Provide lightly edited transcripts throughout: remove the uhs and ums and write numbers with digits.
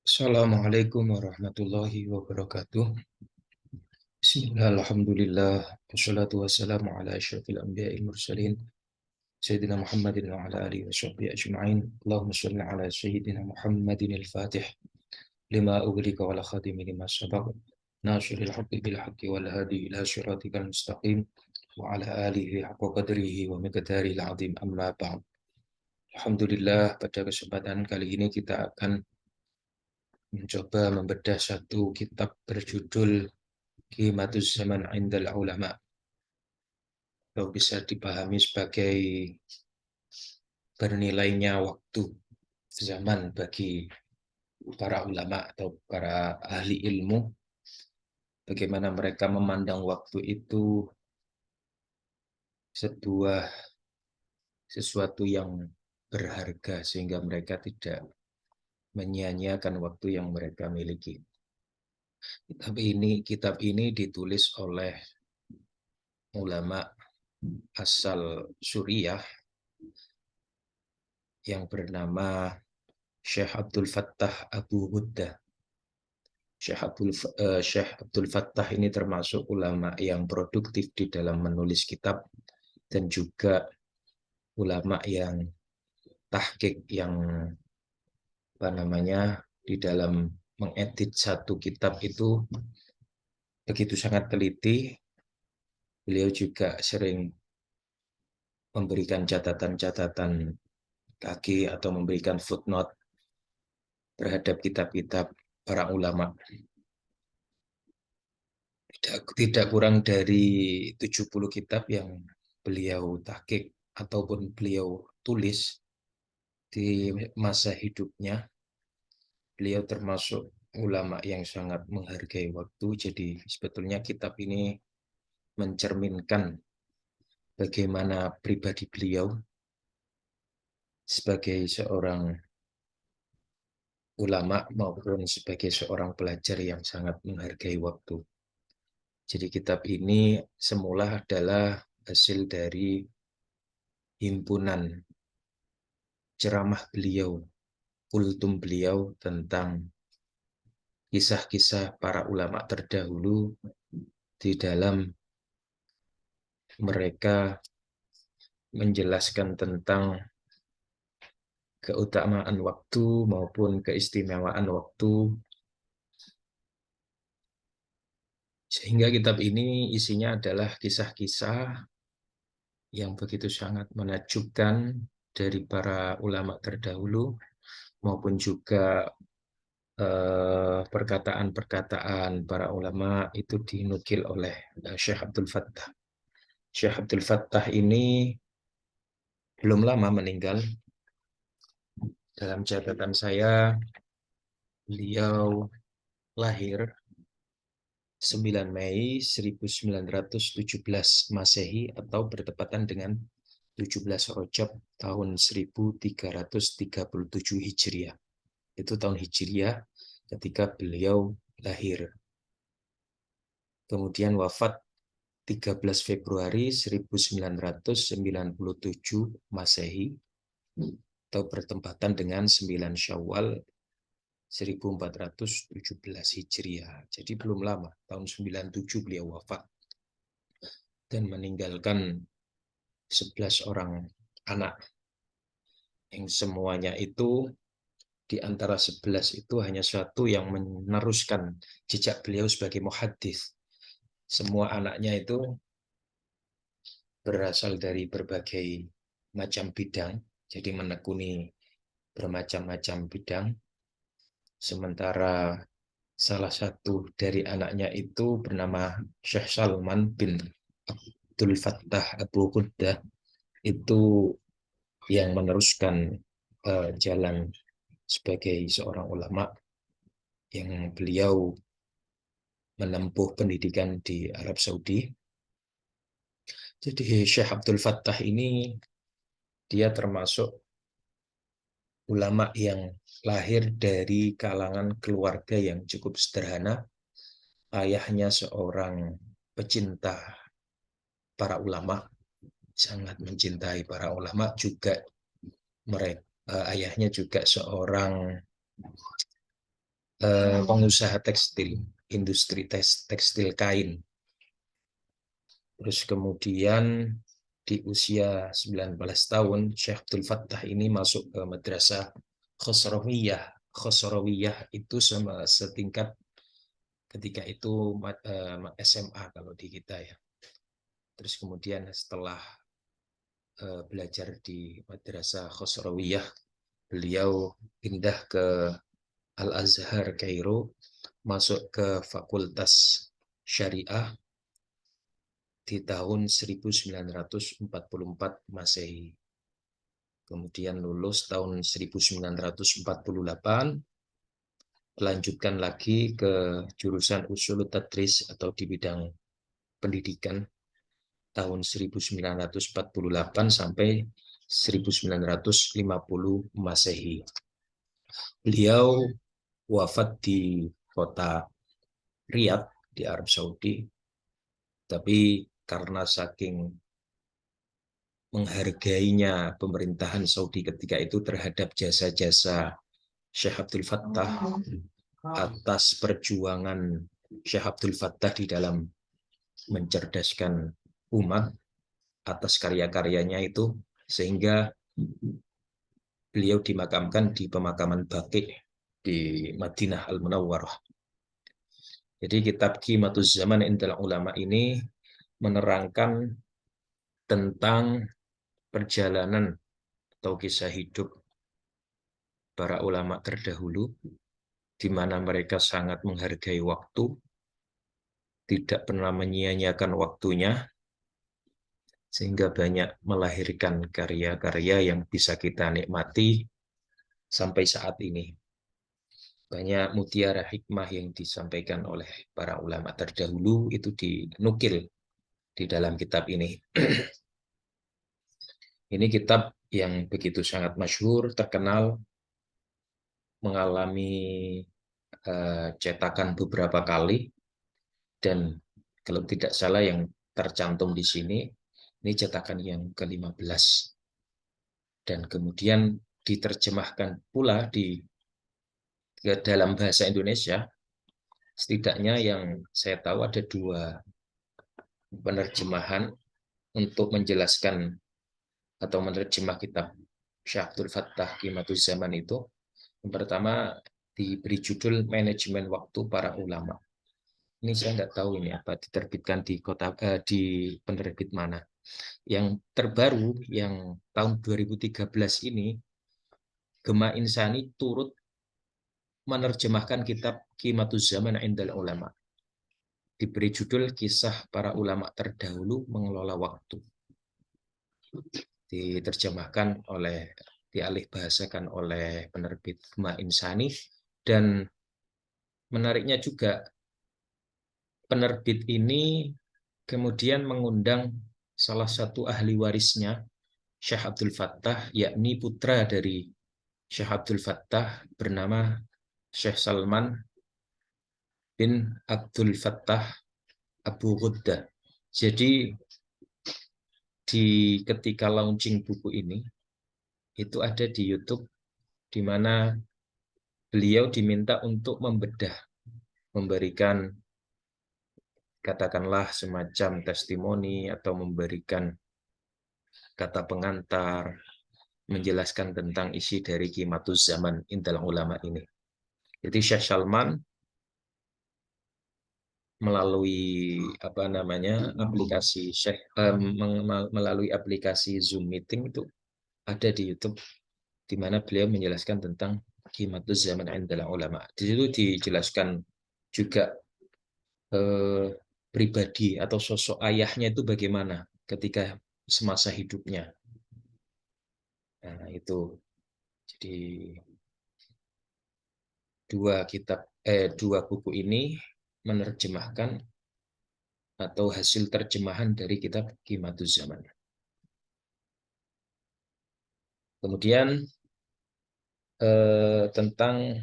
Assalamualaikum warahmatullahi wabarakatuh. Bismillah, alhamdulillah, wassalatu wassalamu ala asyrafil anbiya'i mursalin, Sayyidina Muhammadin wa ala alihi wa sahbihi ajma'in. Allahumma shalli ala Sayyidina Muhammadin al-Fatih, lima ughliqa wal khatimi lima sabaq, nasiril haqqi bil haqqi wal hadi ila siratikal mustaqim, wa ala alihi haqqa qadrihi wa miqdaril azim, amma ba'd. Alhamdulillah, pada kesempatan kali ini kita akan mencoba membedah satu kitab berjudul Qimatuz Zaman Indal Ulama, atau bisa dipahami sebagai bernilainya waktu zaman bagi para ulama atau para ahli ilmu, bagaimana mereka memandang waktu itu sebuah sesuatu yang berharga sehingga mereka tidak menyia-nyiakan waktu yang mereka miliki. Kitab ini ditulis oleh ulama asal Suriah yang bernama Syekh Abdul Fattah Abu Huddah. Syekh Abdul Fattah ini termasuk ulama yang produktif di dalam menulis kitab dan juga ulama yang tahqiq, yang di dalam mengedit satu kitab itu begitu sangat teliti. Beliau juga sering memberikan catatan-catatan kaki atau memberikan footnote terhadap kitab-kitab para ulama. Tidak kurang dari 70 kitab yang beliau tahqiq ataupun beliau tulis di masa hidupnya. Beliau termasuk ulama yang sangat menghargai waktu, jadi sebetulnya kitab ini mencerminkan bagaimana pribadi beliau sebagai seorang ulama maupun sebagai seorang pelajar yang sangat menghargai waktu. Jadi kitab ini semula adalah hasil dari himpunan ceramah beliau, kultum beliau tentang kisah-kisah para ulama terdahulu di dalam mereka menjelaskan tentang keutamaan waktu maupun keistimewaan waktu. Sehingga kitab ini isinya adalah kisah-kisah yang begitu sangat menakjubkan dari para ulama terdahulu, maupun juga perkataan-perkataan para ulama itu dinukil oleh Syekh Abdul Fattah. Syekh Abdul Fattah ini belum lama meninggal. Dalam catatan saya, beliau lahir 9 Mei 1917 Masehi atau bertepatan dengan 17 Rajab tahun 1337 Hijriah. Itu tahun Hijriah ketika beliau lahir. Kemudian wafat 13 Februari 1997 Masehi atau bertepatan dengan 9 Syawal 1417 Hijriah. Jadi belum lama, tahun 97 beliau wafat dan meninggalkan 11 orang anak, yang semuanya itu di antara 11 itu hanya satu yang meneruskan jejak beliau sebagai muhaddits. Semua anaknya itu berasal dari berbagai macam bidang, jadi menekuni bermacam-macam bidang. Sementara salah satu dari anaknya itu bernama Syekh Salman bin Abdul Fattah Abu Huddah, itu yang meneruskan jalan sebagai seorang ulama, yang beliau menempuh pendidikan di Arab Saudi. Jadi Syekh Abdul Fattah ini dia termasuk ulama yang lahir dari kalangan keluarga yang cukup sederhana. Ayahnya seorang pecinta para ulama, sangat mencintai para ulama juga. Ayahnya juga seorang pengusaha tekstil, industri tekstil kain. Terus kemudian di usia 19 tahun, Syekh Abdul Fattah ini masuk ke madrasah Khosrawiyah. Khosrawiyah itu sama setingkat ketika itu SMA kalau di kita ya. Terus kemudian setelah belajar di madrasah Khosrawiyah, beliau pindah ke Al-Azhar Kairo, masuk ke Fakultas Syariah di tahun 1944 Masehi. Kemudian lulus tahun 1948, melanjutkan lagi ke jurusan Usul Tadris atau di bidang pendidikan tahun 1948 sampai 1950 Masehi. Beliau wafat di kota Riyadh di Arab Saudi, tapi karena saking menghargainya pemerintahan Saudi ketika itu terhadap jasa-jasa Syekh Abdul Fattah, atas perjuangan Syekh Abdul Fattah di dalam mencerdaskan umat, atas karya-karyanya itu, sehingga beliau dimakamkan di pemakaman Baqi di Madinah Al-Munawwarah. Jadi kitab Qimatuz Zaman Indal Ulama ini menerangkan tentang perjalanan atau kisah hidup para ulama terdahulu, di mana mereka sangat menghargai waktu, tidak pernah menyia-nyiakan waktunya, sehingga banyak melahirkan karya-karya yang bisa kita nikmati sampai saat ini. Banyak mutiara hikmah yang disampaikan oleh para ulama terdahulu itu dinukil di dalam kitab ini. Ini kitab yang begitu sangat masyhur, terkenal, mengalami cetakan beberapa kali, dan kalau tidak salah yang tercantum di sini, ini cetakan yang ke-15. Dan kemudian diterjemahkan pula ke dalam bahasa Indonesia. Setidaknya yang saya tahu ada 2 penerjemahan untuk menjelaskan atau menerjemah kitab Syekh Abdul Fattah Qimatuz Zaman itu. Yang pertama diberi judul Manajemen Waktu Para Ulama. Ini saya nggak tahu ini apa diterbitkan di penerbit mana. Yang terbaru yang tahun 2013 ini, Gema Insani turut menerjemahkan kitab Qimatuz Zaman Indal Ulama. Diberi judul Kisah Para Ulama Terdahulu Mengelola Waktu. Diterjemahkan oleh, dialih bahasakan oleh penerbit Gema Insani, dan menariknya juga penerbit ini kemudian mengundang salah satu ahli warisnya Syekh Abdul Fattah, yakni putra dari Syekh Abdul Fattah bernama Syekh Salman bin Abdul Fattah Abu Ghudda. Jadi di ketika launching buku ini, itu ada di YouTube, di mana beliau diminta untuk membedah, memberikan katakanlah semacam testimoni atau memberikan kata pengantar, menjelaskan tentang isi dari Qimatuz Zaman Indal Ulama ini. Jadi Syekh Salman melalui apa namanya aplikasi melalui aplikasi Zoom meeting itu ada di YouTube, di mana beliau menjelaskan tentang Qimatuz Zaman Indal Ulama. Di situ dijelaskan juga eh, pribadi atau sosok ayahnya itu bagaimana ketika semasa hidupnya. Nah, itu jadi dua buku ini menerjemahkan atau hasil terjemahan dari kitab Qimatuz Zaman. Kemudian tentang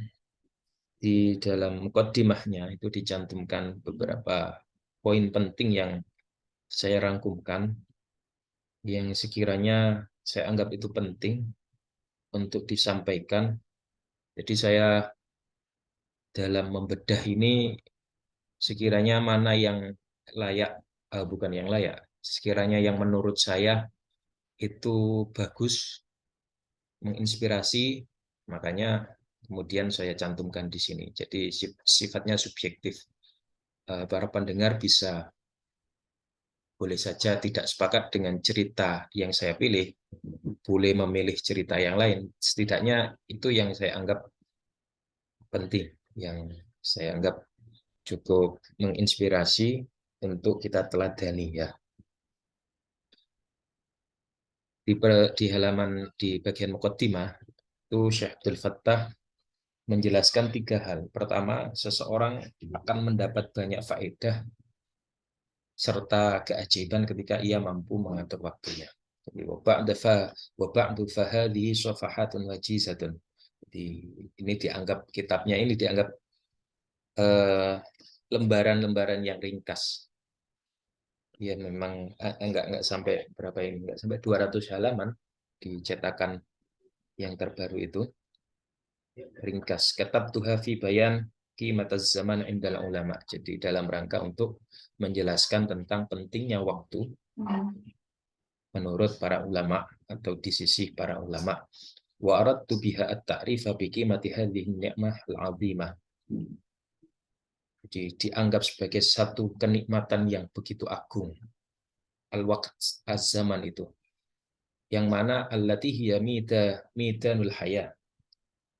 di dalam mukaddimahnya itu dicantumkan beberapa poin penting yang saya rangkumkan, yang sekiranya saya anggap itu penting untuk disampaikan. Jadi saya dalam membedah ini sekiranya mana yang layak, bukan yang layak, sekiranya yang menurut saya itu bagus, menginspirasi, makanya kemudian saya cantumkan di sini. Jadi sifatnya subjektif. Para pendengar bisa boleh saja tidak sepakat dengan cerita yang saya pilih, boleh memilih cerita yang lain. Setidaknya itu yang saya anggap penting, yang saya anggap cukup menginspirasi untuk kita teladani ya. Di halaman di bagian muqaddimah itu Syekh Abdul Fattah menjelaskan 3 hal. Pertama, seseorang akan mendapat banyak faedah serta keajaiban ketika ia mampu mengatur waktunya. Jadi wa ba'du fahadhihi safahatun wajizatun. Jadi ini dianggap kitabnya ini dianggap lembaran-lembaran yang ringkas. Ya memang enggak sampai berapa ini, enggak sampai 200 halaman dicetakan yang terbaru itu. Ringkas. Kitab tuha fi bayan qimataz zaman indal ulama. Jadi dalam rangka untuk menjelaskan tentang pentingnya waktu menurut para ulama atau di sisi para ulama. Wa aradtu biha at-ta'rifa bi qimati hadhihi ni'mah al-'azimah. Jadi dianggap sebagai satu kenikmatan yang begitu agung. Al-waqt az-zaman itu. Yang mana allati hiya midanul haya.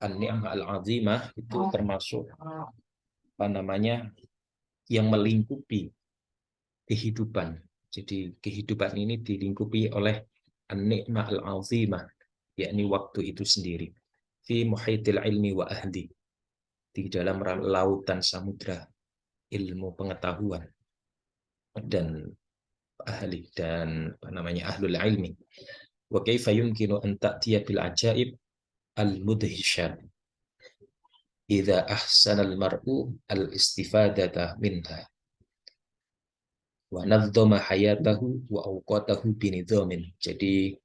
An-ni'mah al-'azimah itu termasuk apa namanya yang melingkupi kehidupan. Jadi kehidupan ini dilingkupi oleh an-ni'mah al-'azimah, yakni waktu itu sendiri. Fi muhitil ilmi wa ahli, di dalam lautan samudra ilmu pengetahuan dan ahli dan apa namanya ahlul ilmi. Wa kaifa yumkinu an ta'tiya bil ajaib al-mudhishat idza ahsana al-mar'u al-istifadata minha wa nadzama hayatahu wa awqatahu binidhamin. Jadi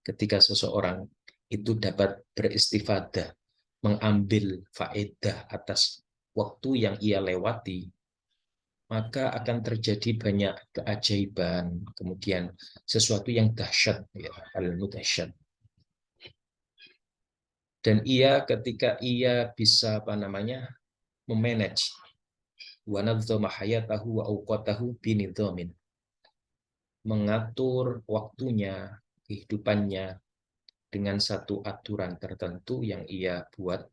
ketika seseorang itu dapat beristifadah, mengambil faedah atas waktu yang ia lewati, maka akan terjadi banyak keajaiban, kemudian sesuatu yang dahsyat, ya, al-mudahsyat. Dan ia ketika ia bisa apa namanya memanage wa nadzama hayatahu wa awqatahu binidhamin, mengatur waktunya, kehidupannya dengan satu aturan tertentu yang ia buat,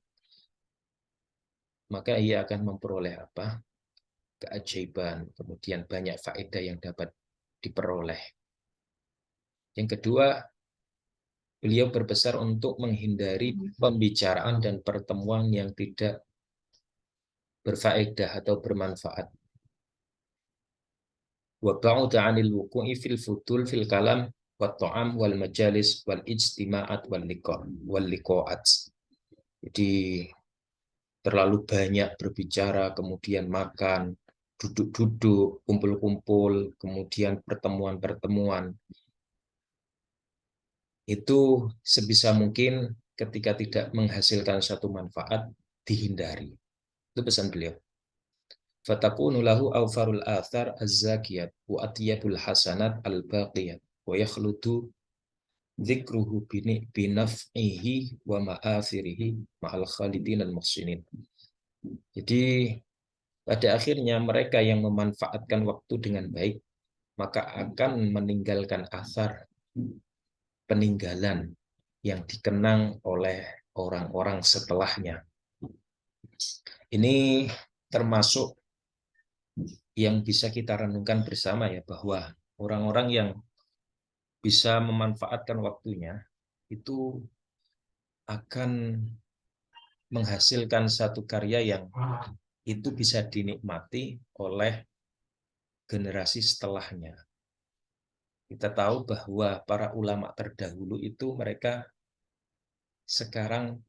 maka ia akan memperoleh apa? Keajaiban, kemudian banyak faedah yang dapat diperoleh. Yang kedua, beliau berbesar untuk menghindari pembicaraan dan pertemuan yang tidak berfaedah atau bermanfaat. Wa ba'uda 'anil wuqu'i fil futul fil kalam wat ta'am wal majalis wal ijtima'at wal liqa'at. Jadi terlalu banyak berbicara, kemudian makan, duduk-duduk, kumpul-kumpul, kemudian pertemuan-pertemuan. Itu sebisa mungkin ketika tidak menghasilkan satu manfaat, dihindari. Itu pesan beliau. Fatakunu lahu awfarul athar az-zakiyat wa atyabul hasanat al-baqiyat wa yakhludu dzikruhu binaf'ihi wa ma'athirihi ma'al khalidin al-muhsinin. Jadi pada akhirnya mereka yang memanfaatkan waktu dengan baik maka akan meninggalkan asar, peninggalan yang dikenang oleh orang-orang setelahnya. Ini termasuk yang bisa kita renungkan bersama ya, bahwa orang-orang yang bisa memanfaatkan waktunya itu akan menghasilkan satu karya yang itu bisa dinikmati oleh generasi setelahnya. Kita tahu bahwa para ulama terdahulu itu mereka sekarang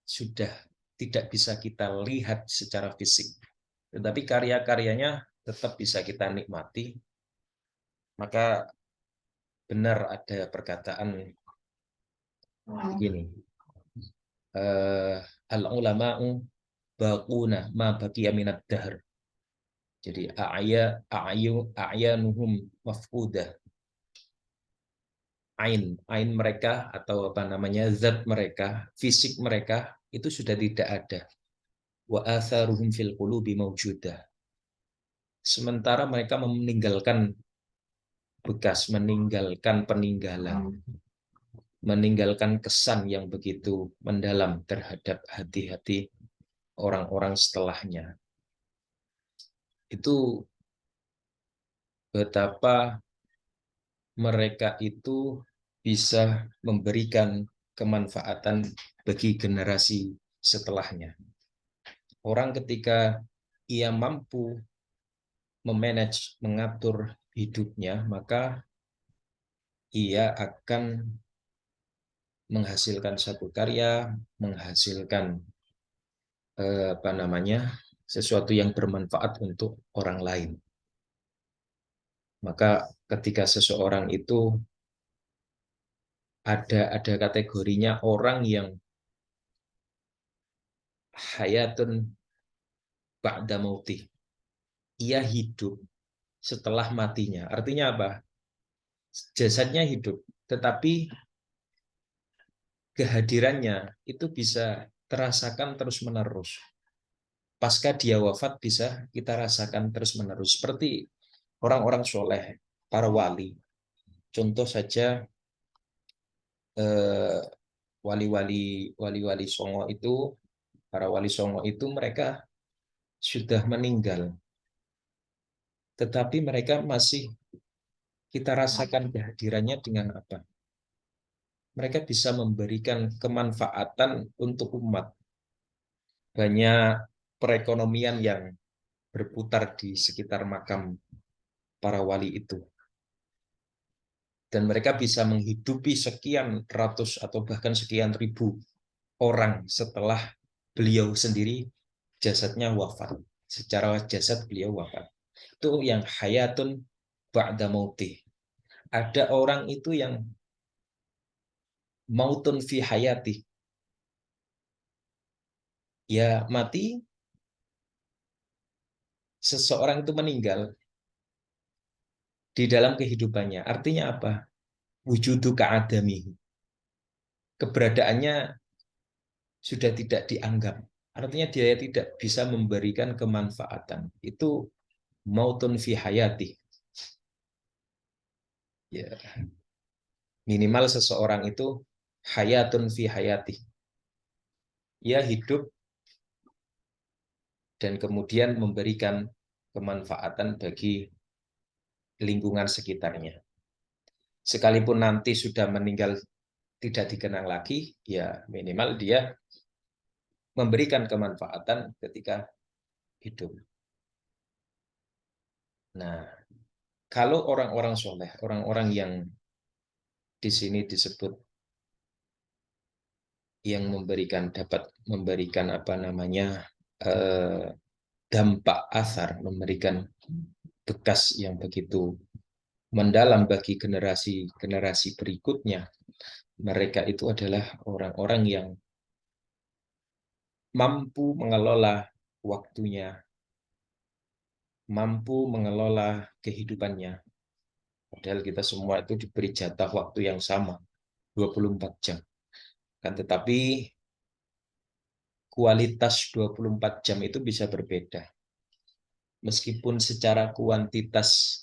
sudah tidak bisa kita lihat secara fisik, tetapi karya-karyanya tetap bisa kita nikmati. Maka benar ada perkataan begini, al-ulama'u baquna ma baqiya minad dahr. Jadi a'yanuhum mafqudah. Ain mereka atau apa namanya zat mereka, fisik mereka itu sudah tidak ada. Wa atharuhum fil qulubi mawjudah. Sementara mereka meninggalkan bekas, meninggalkan peninggalan, meninggalkan kesan yang begitu mendalam terhadap hati-hati orang-orang setelahnya. Itu betapa mereka itu bisa memberikan kemanfaatan bagi generasi setelahnya. Orang ketika ia mampu memanage, mengatur hidupnya, maka ia akan menghasilkan satu karya, menghasilkan apa namanya, sesuatu yang bermanfaat untuk orang lain. Maka ketika seseorang itu ada kategorinya orang yang hayatun ba'da mautih. Ia hidup setelah matinya. Artinya apa? Jasadnya hidup, tetapi kehadirannya itu bisa terasakan terus-menerus. Pasca dia wafat bisa kita rasakan terus-menerus. Seperti orang-orang soleh, para wali. Contoh saja eh, wali-wali Songo itu, para wali Songo itu mereka sudah meninggal, tetapi mereka masih kita rasakan kehadirannya dengan apa? Mereka bisa memberikan kemanfaatan untuk umat. Banyak perekonomian yang berputar di sekitar makam para wali itu. Dan mereka bisa menghidupi sekian ratus atau bahkan sekian ribu orang setelah beliau sendiri jasadnya wafat. Secara jasad beliau wafat. Itu yang hayatun ba'da mautih. Ada orang itu yang mautun fi hayati. Ya mati, seseorang itu meninggal di dalam kehidupannya. Artinya apa? Wujudu ka'adami. Keberadaannya sudah tidak dianggap. Artinya dia tidak bisa memberikan kemanfaatan. Itu mautun fi hayati. Ya, minimal seseorang itu hayatun fi hayati. Ia hidup dan kemudian memberikan kemanfaatan bagi lingkungan sekitarnya. Sekalipun nanti sudah meninggal tidak dikenang lagi, ya minimal dia memberikan kemanfaatan ketika hidup. Nah, kalau orang-orang soleh, orang-orang yang di sini disebut yang dapat memberikan apa namanya dampak asar, memberikan bekas yang begitu mendalam bagi generasi-generasi berikutnya. Mereka itu adalah orang-orang yang mampu mengelola waktunya, mampu mengelola kehidupannya. Padahal kita semua itu diberi jatah waktu yang sama, 24 jam. Kan tetapi kualitas 24 jam itu bisa berbeda. Meskipun secara kuantitas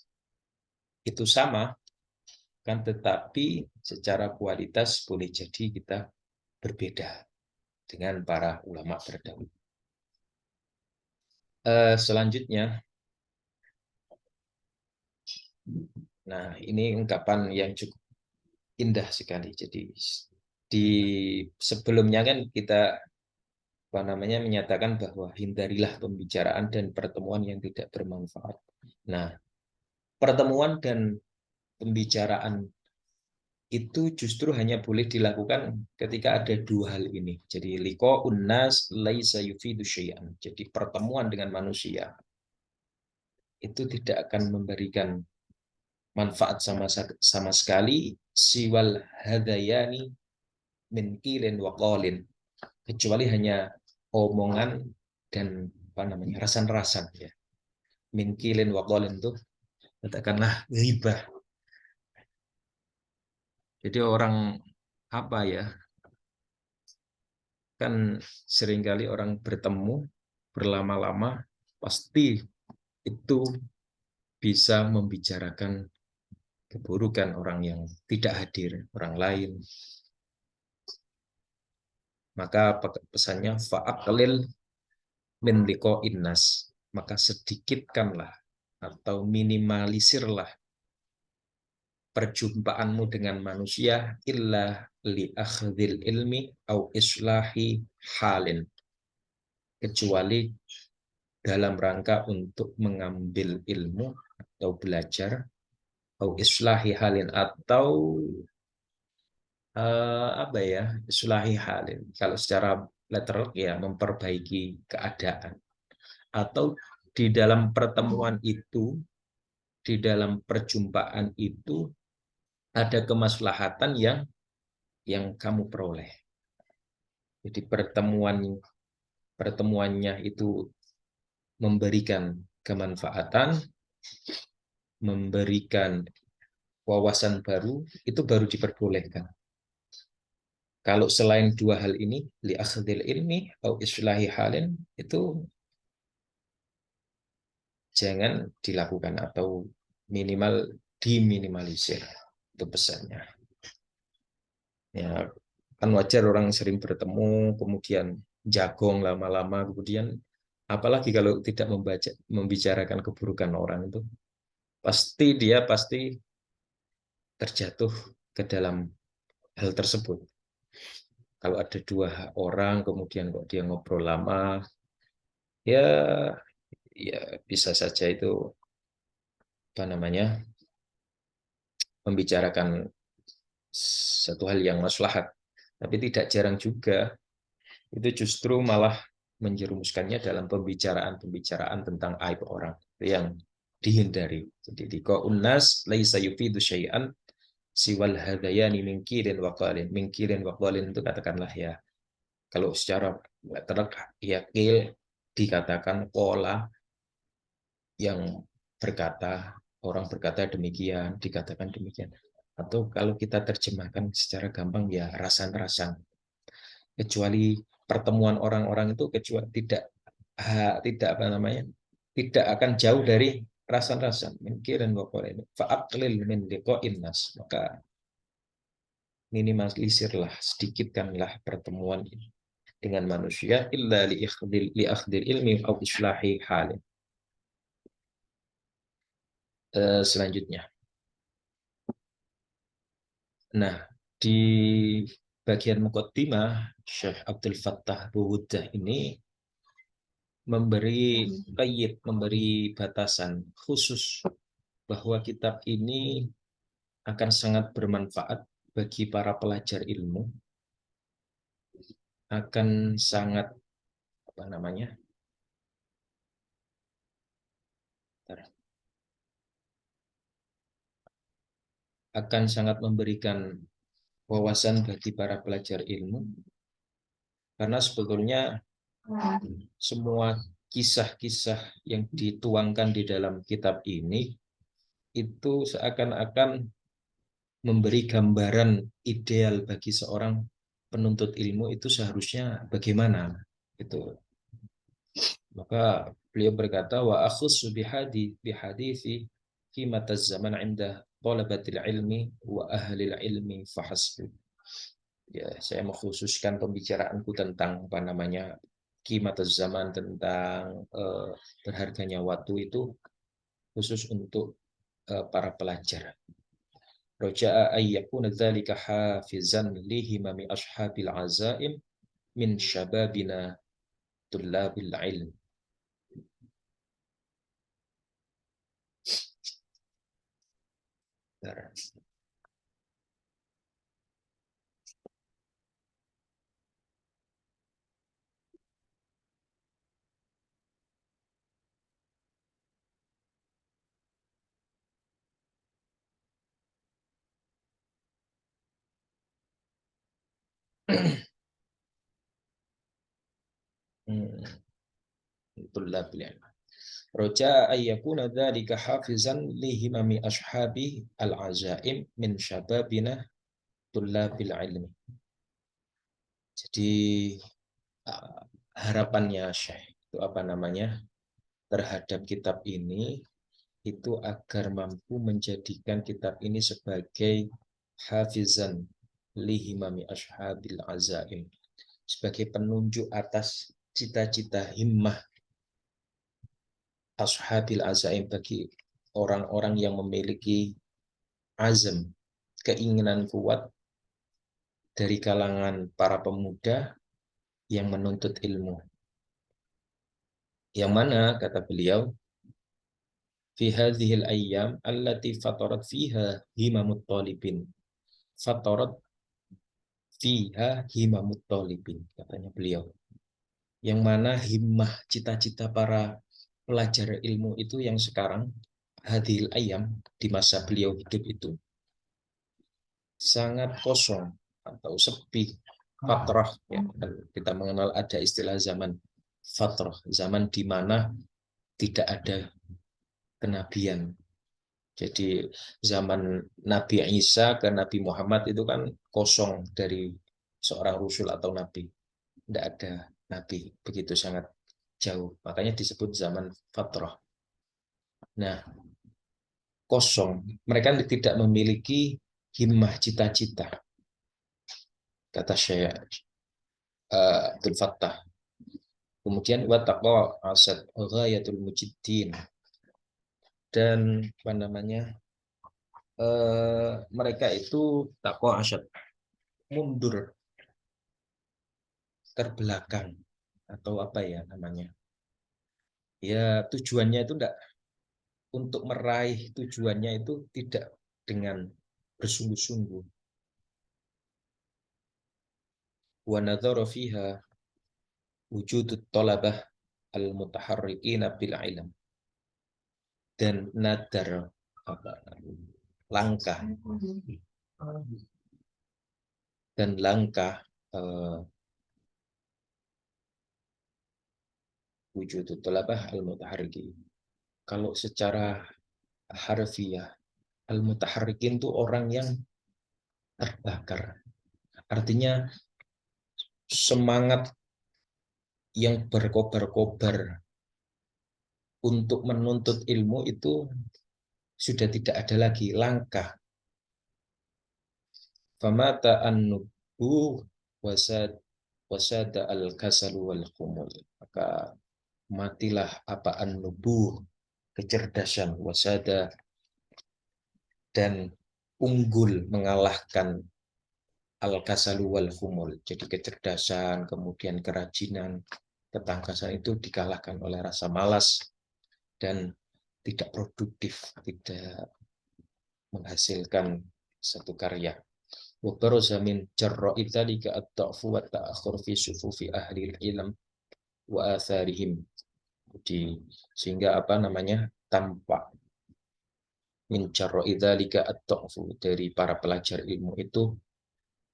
itu sama, kan tetapi secara kualitas boleh jadi kita berbeda dengan para ulama terdahulu. Selanjutnya, nah ini ungkapan yang cukup indah sekali. Jadi di sebelumnya kan kita apa namanya menyatakan bahwa hindarilah pembicaraan dan pertemuan yang tidak bermanfaat. Nah, pertemuan dan pembicaraan itu justru hanya boleh dilakukan ketika ada dua hal ini. Jadi liqa'un nas laisa yufidu syai'an. Jadi pertemuan dengan manusia itu tidak akan memberikan manfaat sama sekali siwal hadayani min qilin wa qalin, kecuali hanya omongan dan apa namanya rasan-rasan ya. Min kilin wa qalin tuh katakanlah ghibah. Jadi orang apa ya, kan seringkali orang bertemu berlama-lama pasti itu bisa membicarakan keburukan orang yang tidak hadir, orang lain. Maka pesannya fa'aqlil min liqa'in nas, maka sedikitkanlah atau minimalisirlah perjumpaanmu dengan manusia illa li akhdhil ilmi au islahi halin, kecuali dalam rangka untuk mengambil ilmu atau belajar, au islahi halin, atau apa ya, islahi halin kalau secara literal ya memperbaiki keadaan, atau di dalam pertemuan itu, di dalam perjumpaan itu ada kemaslahatan yang kamu peroleh. Jadi pertemuannya itu memberikan kemanfaatan, memberikan wawasan baru, itu baru diperbolehkan. Kalau selain dua hal ini, li akhdil ilmi atau islahi halin, itu jangan dilakukan atau minimal diminimalisir. Itu pesannya. Ya, kan wajar orang sering bertemu, kemudian jagong lama-lama, kemudian apalagi kalau tidak membicarakan keburukan orang itu, pasti terjatuh ke dalam hal tersebut. Kalau ada dua orang, kemudian kok dia ngobrol lama, ya ya bisa saja itu apa namanya membicarakan satu hal yang maslahat. Tapi tidak jarang juga itu justru malah menjerumuskannya dalam pembicaraan-pembicaraan tentang aib orang yang dihindari. Jadi di unnas laisa yufidu syai'an siwal hadayani mingkirin waqalin. Mingkirin waqalin itu katakanlah ya, kalau secara terlek yakil dikatakan pola yang berkata, orang berkata demikian, dikatakan demikian. Atau kalau kita terjemahkan secara gampang ya rasan-rasan. Kecuali pertemuan orang-orang itu kecuali tidak apa namanya, tidak akan jauh dari rasan-rasan. Mungkin ini fa'aqlil min liqa'in nas, maka minimalisirlah, sedikitkanlah pertemuan ini dengan manusia illa li akhdil ilmi au islahi halin. Selanjutnya, nah, di bagian muqaddimah Syekh Abdul Fattah Buhudah ini memberi batasan khusus bahwa kitab ini akan sangat bermanfaat bagi para pelajar ilmu, akan sangat apa namanya, akan sangat memberikan wawasan bagi para pelajar ilmu, karena sebetulnya semua kisah-kisah yang dituangkan di dalam kitab ini itu seakan-akan memberi gambaran ideal bagi seorang penuntut ilmu itu seharusnya bagaimana itu. Maka beliau berkata wa akhussu bihadithi qimataz zaman inda talabatil ilmi wa ahlil ilmi fahasbu. Ya, saya mengkhususkan pembicaraanku tentang apa namanya qimataz zaman, tentang berharganya waktu itu khusus untuk para pelajar. Roja'a ayyakuna dzalika hafizan lihimami ashabil azaim min syababina tullabil ilm. tullabil ilm. Roja ayyakuna dzalika hafizan lihimami ashabi al-azaim min syababina tullabil ilmi. Jadi harapannya Syekh itu apa namanya terhadap kitab ini itu agar mampu menjadikan kitab ini sebagai hafizan lihimami ashabil azaim, sebagai penunjuk atas cita-cita himmah ashabil azaim, bagi orang-orang yang memiliki azam, keinginan kuat dari kalangan para pemuda yang menuntut ilmu. Yang mana kata beliau, fi hadhil ayyam allati fatarat fiha himamut talibin. Fatarat fiha himamut talibin, katanya beliau. Yang mana himmah, cita-cita para pelajar ilmu itu yang sekarang hadhil ayyam, di masa beliau hidup itu sangat kosong atau sepi, fatrah ya. Kita mengenal ada istilah zaman fatrah, zaman di mana tidak ada kenabian. Jadi zaman Nabi Isa ke Nabi Muhammad itu kan kosong dari seorang rasul atau nabi. Tidak ada nabi, begitu sangat jauh. Makanya disebut zaman fatrah. Nah, kosong. Mereka tidak memiliki himmah, cita-cita. Kata Syekh Abdul Fattah. Kemudian wattaqwa asad ghayatul mujiddin. Dan apa namanya? Mereka itu takwa asyad, mundur, terbelakang, atau apa ya namanya? Ya tujuannya itu enggak, untuk meraih tujuannya itu tidak dengan bersungguh-sungguh. Wa nadhara fiha wujudut talabah al-mutaharriqina bil ilm. Dan nadar, apa, langkah dan langkah wujudut talabah al-mutaharriqin. Kalau secara harfiah, al-mutaharrikin itu orang yang terbakar. Artinya semangat yang berkobar-kobar untuk menuntut ilmu itu sudah tidak ada lagi, langkah. Famata an-nubu wasada al-kasal wal khumul. Maka matilah apa an-nubu, kecerdasan, wasada, dan unggul mengalahkan al-kasalu wal khumul. Jadi kecerdasan, kemudian kerajinan, ketangkasan itu dikalahkan oleh rasa malas dan tidak produktif, tidak menghasilkan satu karya. Wa baraza min jarra'i dzalika at-ta'fu wa ta'akhur fi sufufi ahli ilm wa atharihim. Jadi sehingga apa namanya? Tampak min jarra'i dzalika at-ta'fu, dari para pelajar ilmu itu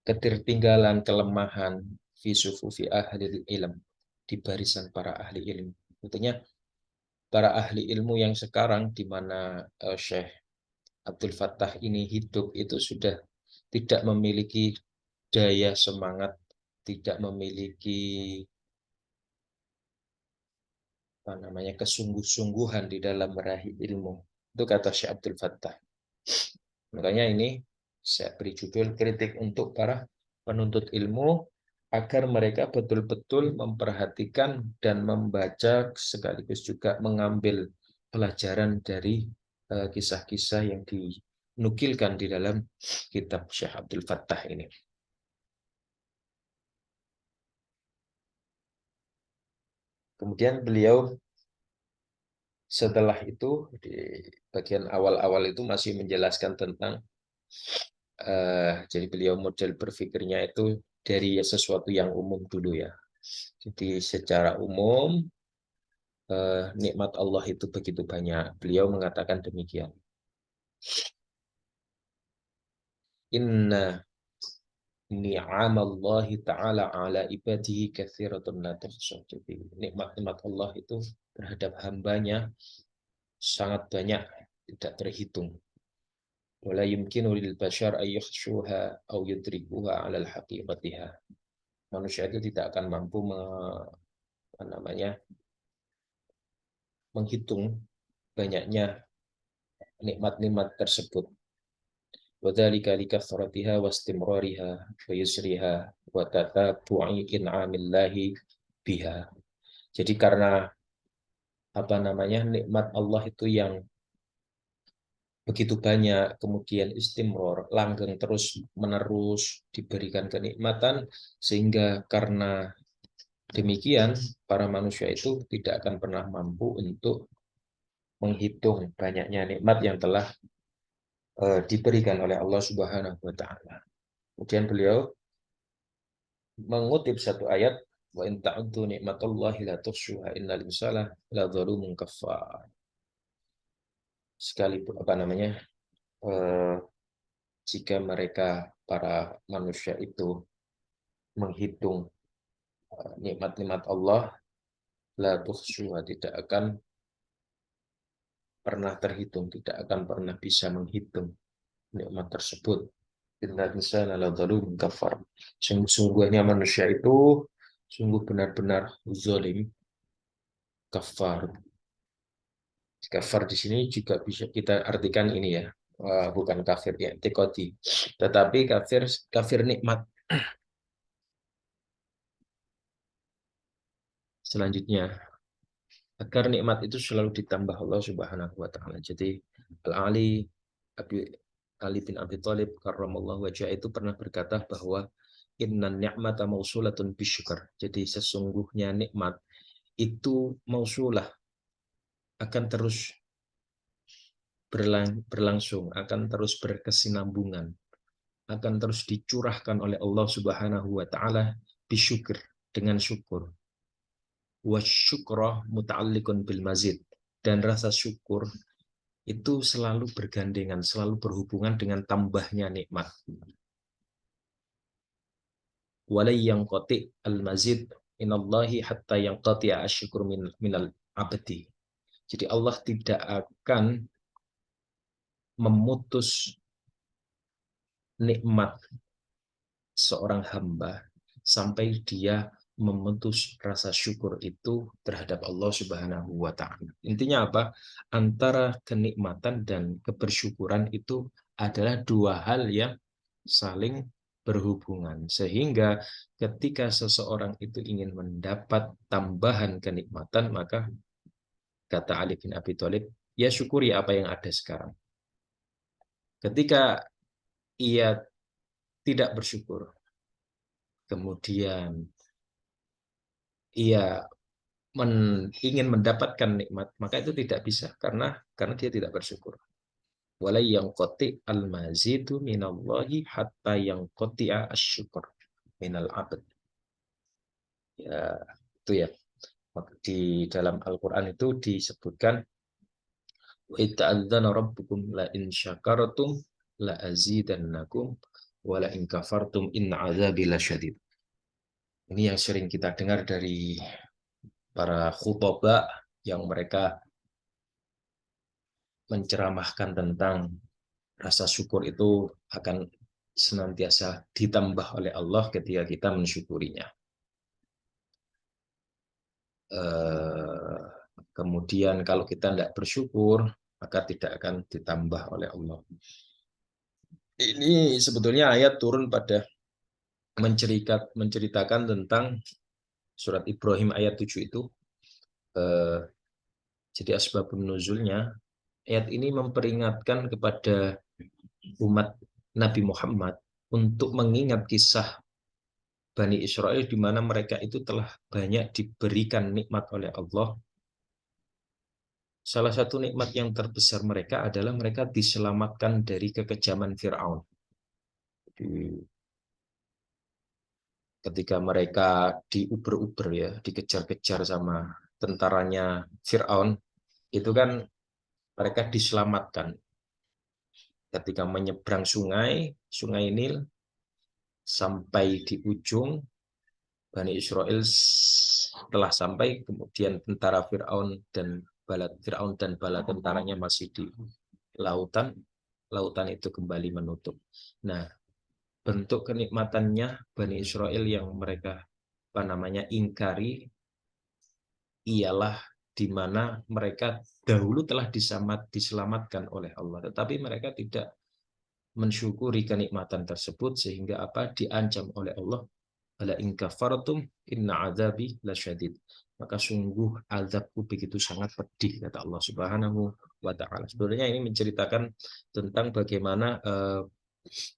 ketertinggalan, kelemahan fi sufufi ahli ilm, di barisan para ahli ilmu. Tentunya para ahli ilmu yang sekarang di mana Syekh Abdul Fattah ini hidup itu sudah tidak memiliki daya semangat, tidak memiliki apa namanya kesungguh-sungguhan di dalam meraih ilmu. Itu kata Syekh Abdul Fattah. Makanya ini saya beri judul kritik untuk para penuntut ilmu, agar mereka betul-betul memperhatikan dan membaca sekaligus juga mengambil pelajaran dari kisah-kisah yang dinukilkan di dalam kitab Syekh Abdul Fattah ini. Kemudian beliau setelah itu di bagian awal-awal itu masih menjelaskan tentang jadi beliau model berpikirnya itu dari sesuatu yang umum dulu ya. Jadi secara umum nikmat Allah itu begitu banyak. Beliau mengatakan demikian. Inna ni'amallahi ta'ala ala ibadihi katsiratun la tuhsa. Jadi nikmat-nikmat Allah itu terhadap hambanya sangat banyak, tidak terhitung. Wala yumkinu lil bashar ay yakhshuha aw yudrikuha 'ala al-haqiqatiha. Manusia itu tidak akan mampu menghitung banyaknya nikmat-nikmat tersebut. Wadzalika likathratiha wastimrariha wa yusriha wa tatabu'i in'amillahi biha. Jadi karena nikmat Allah itu yang begitu banyak, kemudian istimror, langgeng terus menerus diberikan kenikmatan, sehingga karena demikian para manusia itu tidak akan pernah mampu untuk menghitung banyaknya nikmat yang telah diberikan oleh Allah Subhanahu wa taala. Kemudian beliau mengutip satu ayat, wa in ta'uddu nikmatallahi la tuhsuha innal insana la dzalumun kafar. Sekalipun eh, jika mereka para manusia itu menghitung nikmat-nikmat Allah, la tuhsuha, tidak akan pernah terhitung, tidak akan pernah bisa menghitung nikmat tersebut. Innal insana la dzalumun kafar. Sungguhnya manusia itu sungguh benar-benar zalim, kafar. Kafar di sini juga bisa kita artikan ini ya, bukan kafir ya, tekoti, tetapi kafir kafir nikmat. Selanjutnya, agar nikmat itu selalu ditambah Allah Subhanahu wa taala. Jadi Al-Ali Ali bin Abi Thalib karramallahu wajah itu pernah berkata bahwa innan ni'mata mausulatun bisyukr. Jadi sesungguhnya nikmat itu mausulah, akan terus berlangsung, akan terus berkesinambungan, akan terus dicurahkan oleh Allah Subhanahu wa taala bisyukur, dengan syukur. Wasyukrah muta'alliqun bil mazid, dan rasa syukur itu selalu bergandengan, selalu berhubungan dengan tambahnya nikmat. Walai yang qati al mazid minallahi hatta yang qati asyukur minal abdi. Jadi Allah tidak akan memutus nikmat seorang hamba sampai dia memutus rasa syukur itu terhadap Allah Subhanahu wa taala. Intinya apa? Antara kenikmatan dan kebersyukuran itu adalah dua hal yang saling berhubungan. Sehingga ketika seseorang itu ingin mendapat tambahan kenikmatan, maka kata Ali bin Abi Thalib, ya syukuri apa yang ada sekarang. Ketika ia tidak bersyukur, kemudian ia ingin mendapatkan nikmat, maka itu tidak bisa karena dia tidak bersyukur. Wala yang qati al mazidu minallahi hatta yang qati'a asyukur minal abd. Ya, itu ya. Di dalam Al-Qur'an itu disebutkan wa ta'adzana rabbukum la in syakartum la azidannakum wa la in kafartum inna azabi lasyadid. Ini yang sering kita dengar dari para khutbah yang mereka menceramahkan tentang rasa syukur itu akan senantiasa ditambah oleh Allah ketika kita mensyukurinya. Kemudian kalau kita tidak bersyukur, maka tidak akan ditambah oleh Allah. Ini sebetulnya ayat turun pada menceritakan tentang surat Ibrahim ayat 7 itu. Jadi asbabun nuzulnya, ayat ini memperingatkan kepada umat Nabi Muhammad untuk mengingat kisah Bani Israel di mana mereka itu telah banyak diberikan nikmat oleh Allah. Salah satu nikmat yang terbesar mereka adalah mereka diselamatkan dari kekejaman Fir'aun. Ketika mereka diuber-uber ya, dikejar-kejar sama tentaranya Fir'aun, itu kan mereka diselamatkan. Ketika menyeberang sungai Nil, sampai di ujung Bani Israel telah sampai, kemudian tentara Firaun dan bala tentaranya masih di lautan. Lautan itu kembali menutup. Nah, bentuk kenikmatannya Bani Israel yang mereka ingkari ialah di mana mereka dahulu telah diselamatkan oleh Allah, tetapi mereka tidak mensyukuri kenikmatan tersebut, sehingga apa, diancam oleh Allah, ala in kafartum inna azabi lasyadid, maka sungguh azabku begitu sangat pedih, kata Allah Subhanahu wa taala. Sebenarnya ini menceritakan tentang bagaimana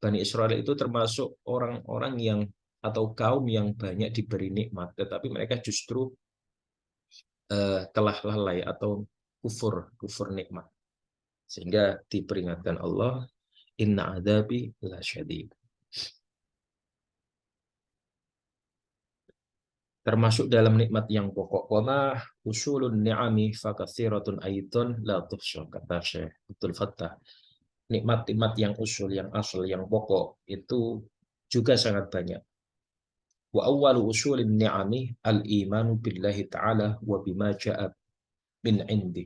Bani Israel itu termasuk orang-orang yang atau kaum yang banyak diberi nikmat, tetapi mereka justru telah lalai atau kufur nikmat, sehingga diperingatkan Allah, inna adzabi lasyadid. Termasuk dalam nikmat yang pokok, wama usulun ni'ami fakatsiratun aidon la tuhsa, kata Syekh Abdul Fattah. Nikmat-nikmat yang usul, yang asal, yang pokok itu juga sangat banyak. Wa awwalu usulin ni'ami al-imanu billahi ta'ala wa bima ja'a min indi,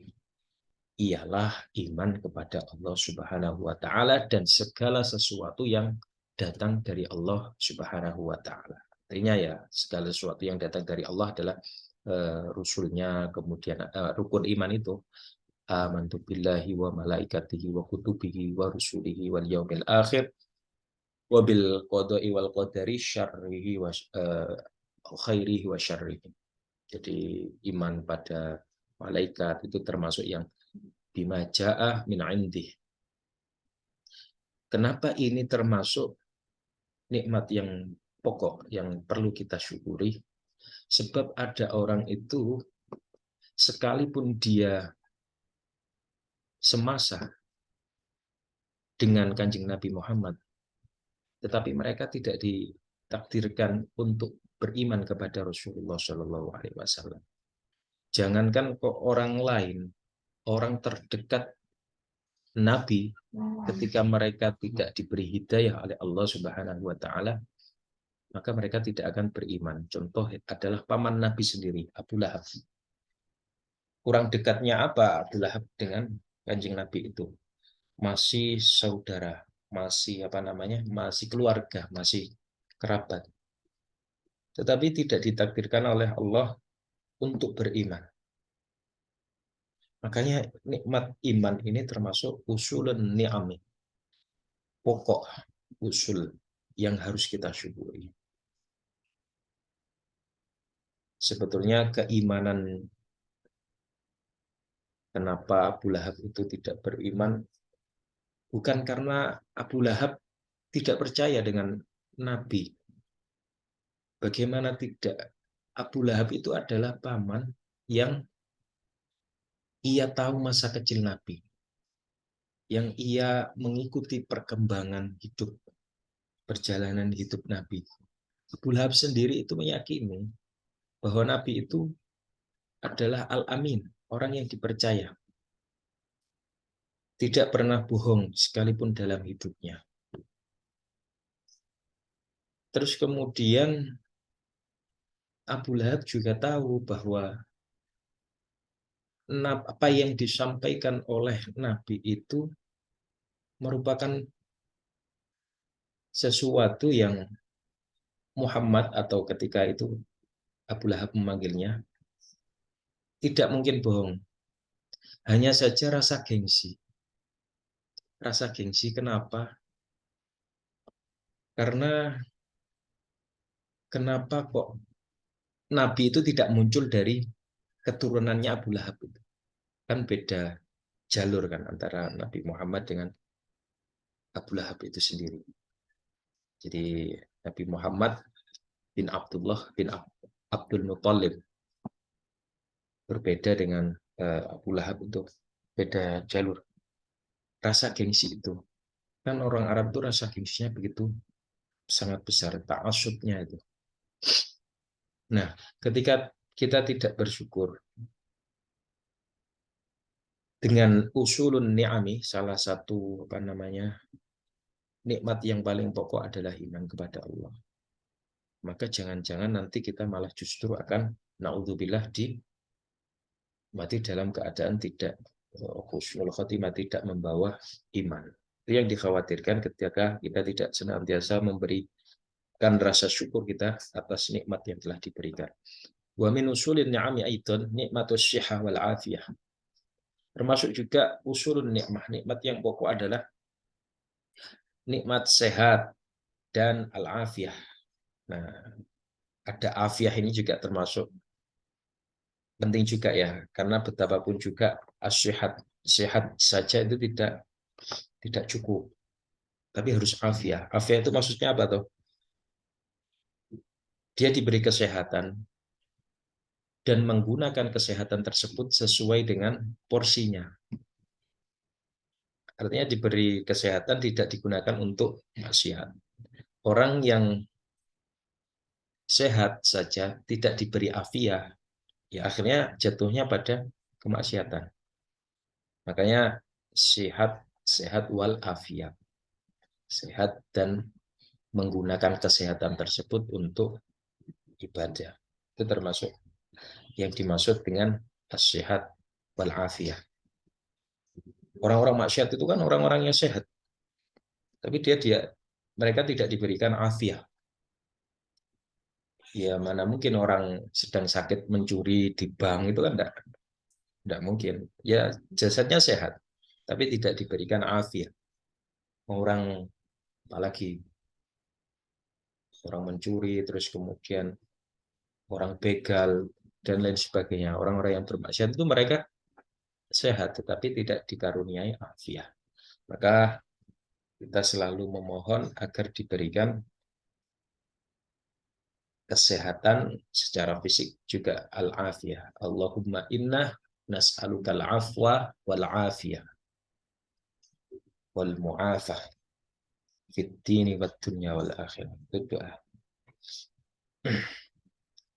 ialah iman kepada Allah Subhanahu wa taala dan segala sesuatu yang datang dari Allah Subhanahu wa taala. Artinya ya, segala sesuatu yang datang dari Allah adalah rusulnya, kemudian rukun iman itu amantu billahi wa malaikatihi wa kutubihi wa rusulihi wal yaumil akhir wa bil qada'i wal qadari syarrihi wa khairihi wa syarrihi. Jadi iman pada malaikat itu termasuk yang bima ja'a min indih. Kenapa ini termasuk nikmat yang pokok yang perlu kita syukuri? Sebab ada orang itu sekalipun dia semasa dengan Kanjeng Nabi Muhammad, tetapi mereka tidak ditakdirkan untuk beriman kepada Rasulullah Shallallahu Alaihi Wasallam. Jangankan kok orang lain, orang terdekat Nabi, ketika mereka tidak diberi hidayah oleh Allah Subhanahu Wa Taala, maka mereka tidak akan beriman. Contoh adalah paman Nabi sendiri, Abu Lahab. Kurang dekatnya apa Abu Lahab dengan Kanjeng Nabi itu? Masih saudara, masih keluarga, masih kerabat. Tetapi tidak ditakdirkan oleh Allah untuk beriman. Makanya nikmat iman ini termasuk usulun ni'ami, pokok usul yang harus kita syukuri. Sebetulnya keimanan, kenapa Abu Lahab itu tidak beriman, bukan karena Abu Lahab tidak percaya dengan Nabi. Bagaimana tidak? Abu Lahab itu adalah paman yang ia tahu masa kecil Nabi, yang ia mengikuti perkembangan hidup, perjalanan hidup Nabi. Abu Lahab sendiri itu meyakini bahwa Nabi itu adalah Al-Amin, orang yang dipercaya. Tidak pernah bohong sekalipun dalam hidupnya. Terus kemudian Abu Lahab juga tahu bahwa apa yang disampaikan oleh Nabi itu merupakan sesuatu yang Muhammad, atau ketika itu Abu Lahab memanggilnya, tidak mungkin bohong. Hanya saja rasa gengsi. Rasa gengsi kenapa? Karena kenapa kok Nabi itu tidak muncul dari keturunannya Abu Lahab itu? Kan beda jalur kan antara Nabi Muhammad dengan Abu Lahab itu sendiri. Jadi Nabi Muhammad bin Abdullah bin Abdul Muttalib, berbeda dengan Abu Lahab, itu beda jalur. Rasa gengsi itu, kan orang Arab itu rasa gengsinya begitu sangat besar, ta'assubnya itu. Nah, ketika kita tidak bersyukur dengan usulun ni'ami, salah satu nikmat yang paling pokok adalah iman kepada Allah. Maka jangan-jangan nanti kita malah justru akan naudzubillah di mati dalam keadaan tidak husnul khotimah, tidak membawa iman. Itu yang dikhawatirkan ketika kita tidak senantiasa memberikan rasa syukur kita atas nikmat yang telah diberikan. Wa min usulin ni'ami aidan nikmatus syihah wal afiyah. Termasuk juga usulun nikmah, nikmat yang pokok adalah nikmat sehat dan al-afiyah. Nah, ada afiyah ini juga termasuk penting juga ya, karena betapapun juga as-sehat, sehat saja itu tidak cukup, tapi harus afiyah. Afiyah itu maksudnya apa tuh? Dia diberi kesehatan dan menggunakan kesehatan tersebut sesuai dengan porsinya. Artinya diberi kesehatan tidak digunakan untuk maksiat. Orang yang sehat saja tidak diberi afiyah, ya akhirnya jatuhnya pada kemaksiatan. Makanya sehat, sehat wal afiyah. Sehat dan menggunakan kesehatan tersebut untuk ibadah. Itu termasuk yang dimaksud dengan as-sehat wal afiyah. Orang-orang maksiat itu kan orang-orang yang sehat, tapi dia mereka tidak diberikan afiyah. Ya mana mungkin orang sedang sakit mencuri di bank itu kan enggak mungkin. Ya jasadnya sehat, tapi tidak diberikan afiyah. Orang apalagi orang mencuri terus kemudian orang begal dan lain sebagainya. Orang-orang yang bermaksiat itu mereka sehat tetapi tidak dikaruniai afiah. Maka kita selalu memohon agar diberikan kesehatan secara fisik juga al-afiyah. Allahumma inna nas'alukal afwa wal afiyah wal mu'afah fid dini wad dunya wal akhirah. Itu doa.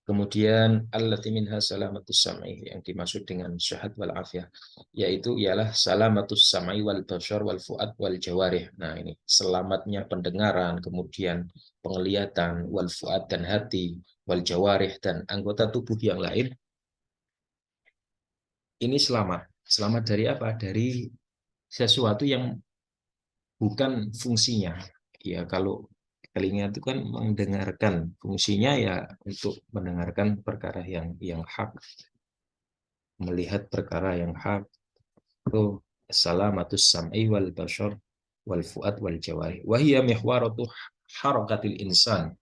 Kemudian allati minha salamatus sam'i yang dimaksud dengan sehat wal afiyah yaitu ialah salamatus sam'i wal basar wal fuad wal jawarih. Nah, ini selamatnya pendengaran, kemudian penglihatan, wal fuad dan hati, wal jawarih dan anggota tubuh yang lain. Ini selamat. Selamat dari apa? Dari sesuatu yang bukan fungsinya. Ya, kalau telinga itu kan mendengarkan, fungsinya ya untuk mendengarkan perkara yang hak, melihat perkara yang hak. Itu salamatus sam'i wal basar wal fuad wal jawari. Wa hiya mihwaratu harakatil insan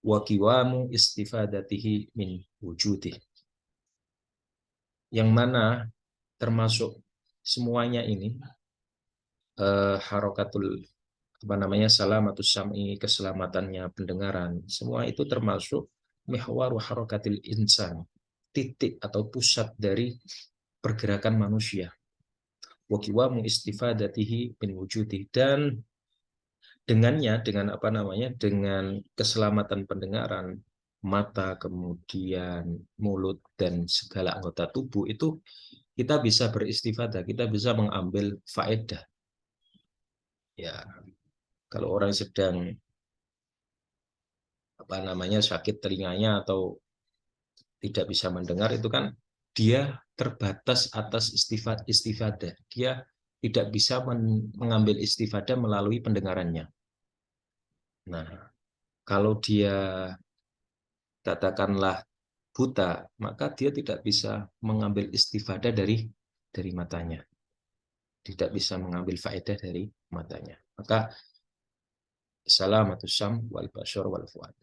wa qiwamu istifadatihi min wujudih. Yang mana termasuk semuanya ini harakatul apa namanya salamatus sam'i, keselamatannya pendengaran, semua itu termasuk mihwaru harakatil insan, titik atau pusat dari pergerakan manusia. Wa qiwamu istifadatihi min wujudi, dan dengannya, dengan apa namanya, dengan keselamatan pendengaran, mata, kemudian mulut dan segala anggota tubuh itu kita bisa beristifadah, kita bisa mengambil faedah. Ya, kalau orang sedang apa namanya sakit telinganya atau tidak bisa mendengar itu kan dia terbatas atas istifadah. Dia tidak bisa mengambil istifadah melalui pendengarannya. Nah, kalau dia katakanlah buta, maka dia tidak bisa mengambil istifadah dari matanya. Tidak bisa mengambil faedah dari matanya. Maka salamatus sam wal basar wal fuad.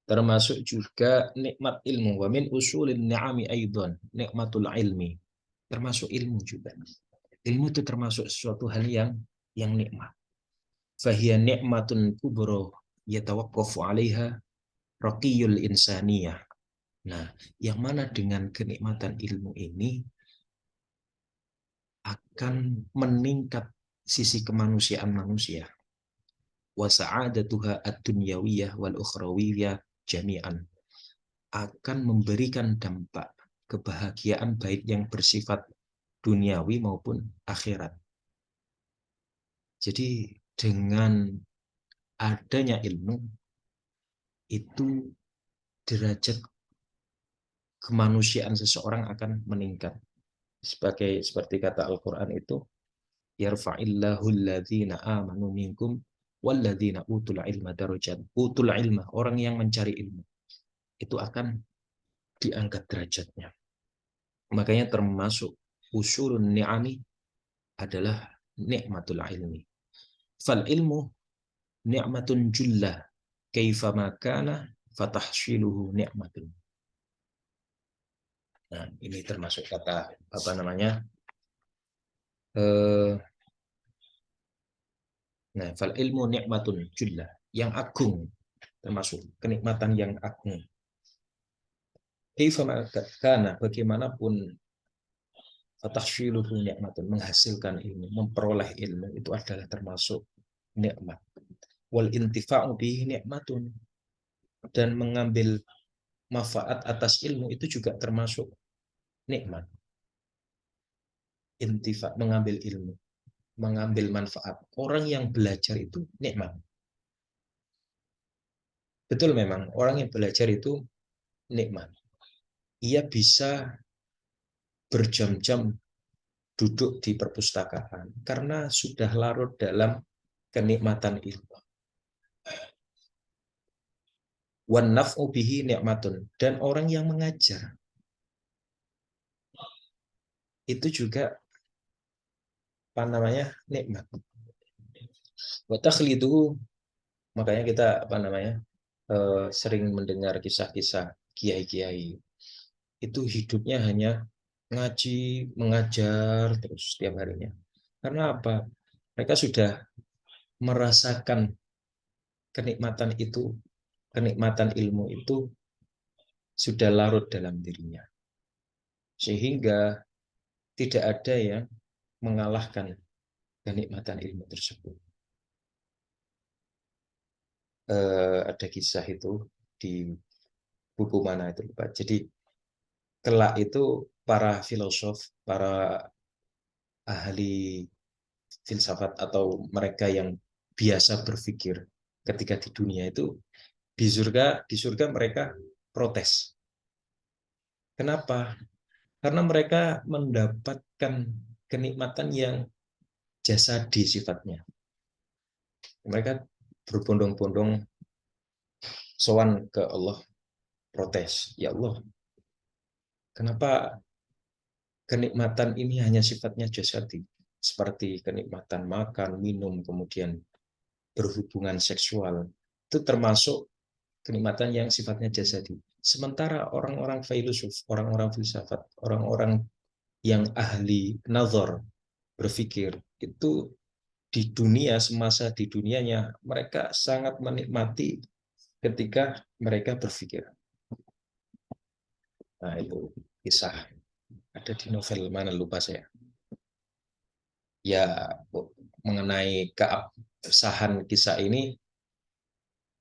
Termasuk juga nikmat ilmu. Wa min usulin ni'ami aidan nikmatul ilmi. Termasuk ilmu juga. Ilmu itu termasuk sesuatu hal yang nikmat. Fahiya nikmatun kubro yatawaqqafu 'alaiha raqiyul insaniyah. Nah, yang mana dengan kenikmatan ilmu ini akan meningkat sisi kemanusiaan manusia. Wa sa'adatuha ad-dunyawiyah wal ukhrawiyah jami'an. Akan memberikan dampak kebahagiaan baik yang bersifat duniawi maupun akhirat. Jadi dengan adanya ilmu itu derajat kemanusiaan seseorang akan meningkat. Seperti kata Al-Quran itu, yarfa'illahu alladhina amanu minkum walladhina utul ilma darajat. Utul ilma, orang yang mencari ilmu, itu akan diangkat derajatnya. Makanya termasuk usulun ni'ami adalah nikmatul ilmi. Fal ilmu ni'matun jullah kaifa makana fatahshiluhu ni'matun. Nah, ini termasuk kata apa namanya? Nah, fal ilmu nikmatun jullah, yang agung, termasuk kenikmatan yang agung. Kaifa makana, bagaimanapun fatahshiluhu nikmatun, menghasilkan ilmu, memperoleh ilmu itu adalah termasuk nikmat. Wal intifa'u bihi nikmatun, dan mengambil manfaat atas ilmu itu juga termasuk nikmat. Intifa, mengambil ilmu, mengambil manfaat. Orang yang belajar itu nikmat. Betul, memang orang yang belajar itu nikmat. Ia bisa berjam-jam duduk di perpustakaan karena sudah larut dalam kenikmatan ilmu. Wan naf'u bihi nikmatun, dan orang yang mengajar itu juga apa namanya, nikmat. Wa takhlidu, makanya kita apa namanya, sering mendengar kisah-kisah kiai-kiai itu hidupnya hanya ngaji, mengajar terus setiap harinya. Karena apa? Mereka sudah merasakan kenikmatan itu, kenikmatan ilmu itu sudah larut dalam dirinya. Sehingga tidak ada yang mengalahkan kenikmatan ilmu tersebut. Ada kisah itu di buku mana itu lupa. Jadi kelak itu para filosof, para ahli filsafat atau mereka yang biasa berpikir ketika di dunia itu, di surga mereka protes. Kenapa? Karena mereka mendapatkan kenikmatan yang jasadi sifatnya. Mereka berbondong-bondong sowan ke Allah, protes, ya Allah, kenapa kenikmatan ini hanya sifatnya jasadi, seperti kenikmatan makan, minum, kemudian berhubungan seksual, itu termasuk kenikmatan yang sifatnya jasadi. Sementara orang-orang filosof, orang-orang filsafat, orang-orang yang ahli nazar, berpikir, itu di dunia, semasa di dunianya, mereka sangat menikmati ketika mereka berpikir. Nah, itu kisah. Ada di novel mana, lupa saya. Ya, mengenai keabsahan kisah ini,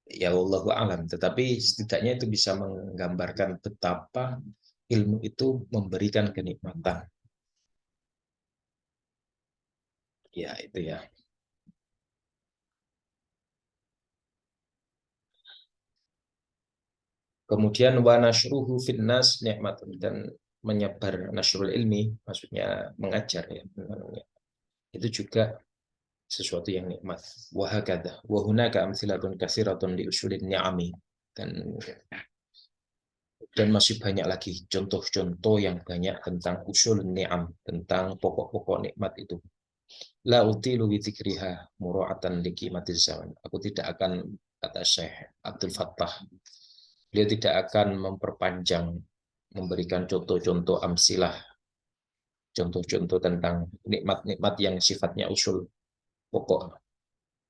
ya Allahu alam. Tetapi setidaknya itu bisa menggambarkan betapa ilmu itu memberikan kenikmatan. Ya, itu ya. Kemudian wa nasyruhu finnas nikmatun, dan menyebar nasrul ilmi, maksudnya mengajar ya. Itu juga sesuatu yang nikmat. Wa hakadha wa hunaka amtsilatun katsiratun li usulin ni'ami, dan masih banyak lagi contoh-contoh yang banyak tentang usul ni'am, tentang pokok-pokok nikmat itu. La utilu bi dzikriha mura'atan li qimatiz zaman. Aku tidak akan, kata Syekh Abdul Fattah, beliau tidak akan memperpanjang memberikan contoh-contoh amsilah, contoh-contoh tentang nikmat-nikmat yang sifatnya usul pokok.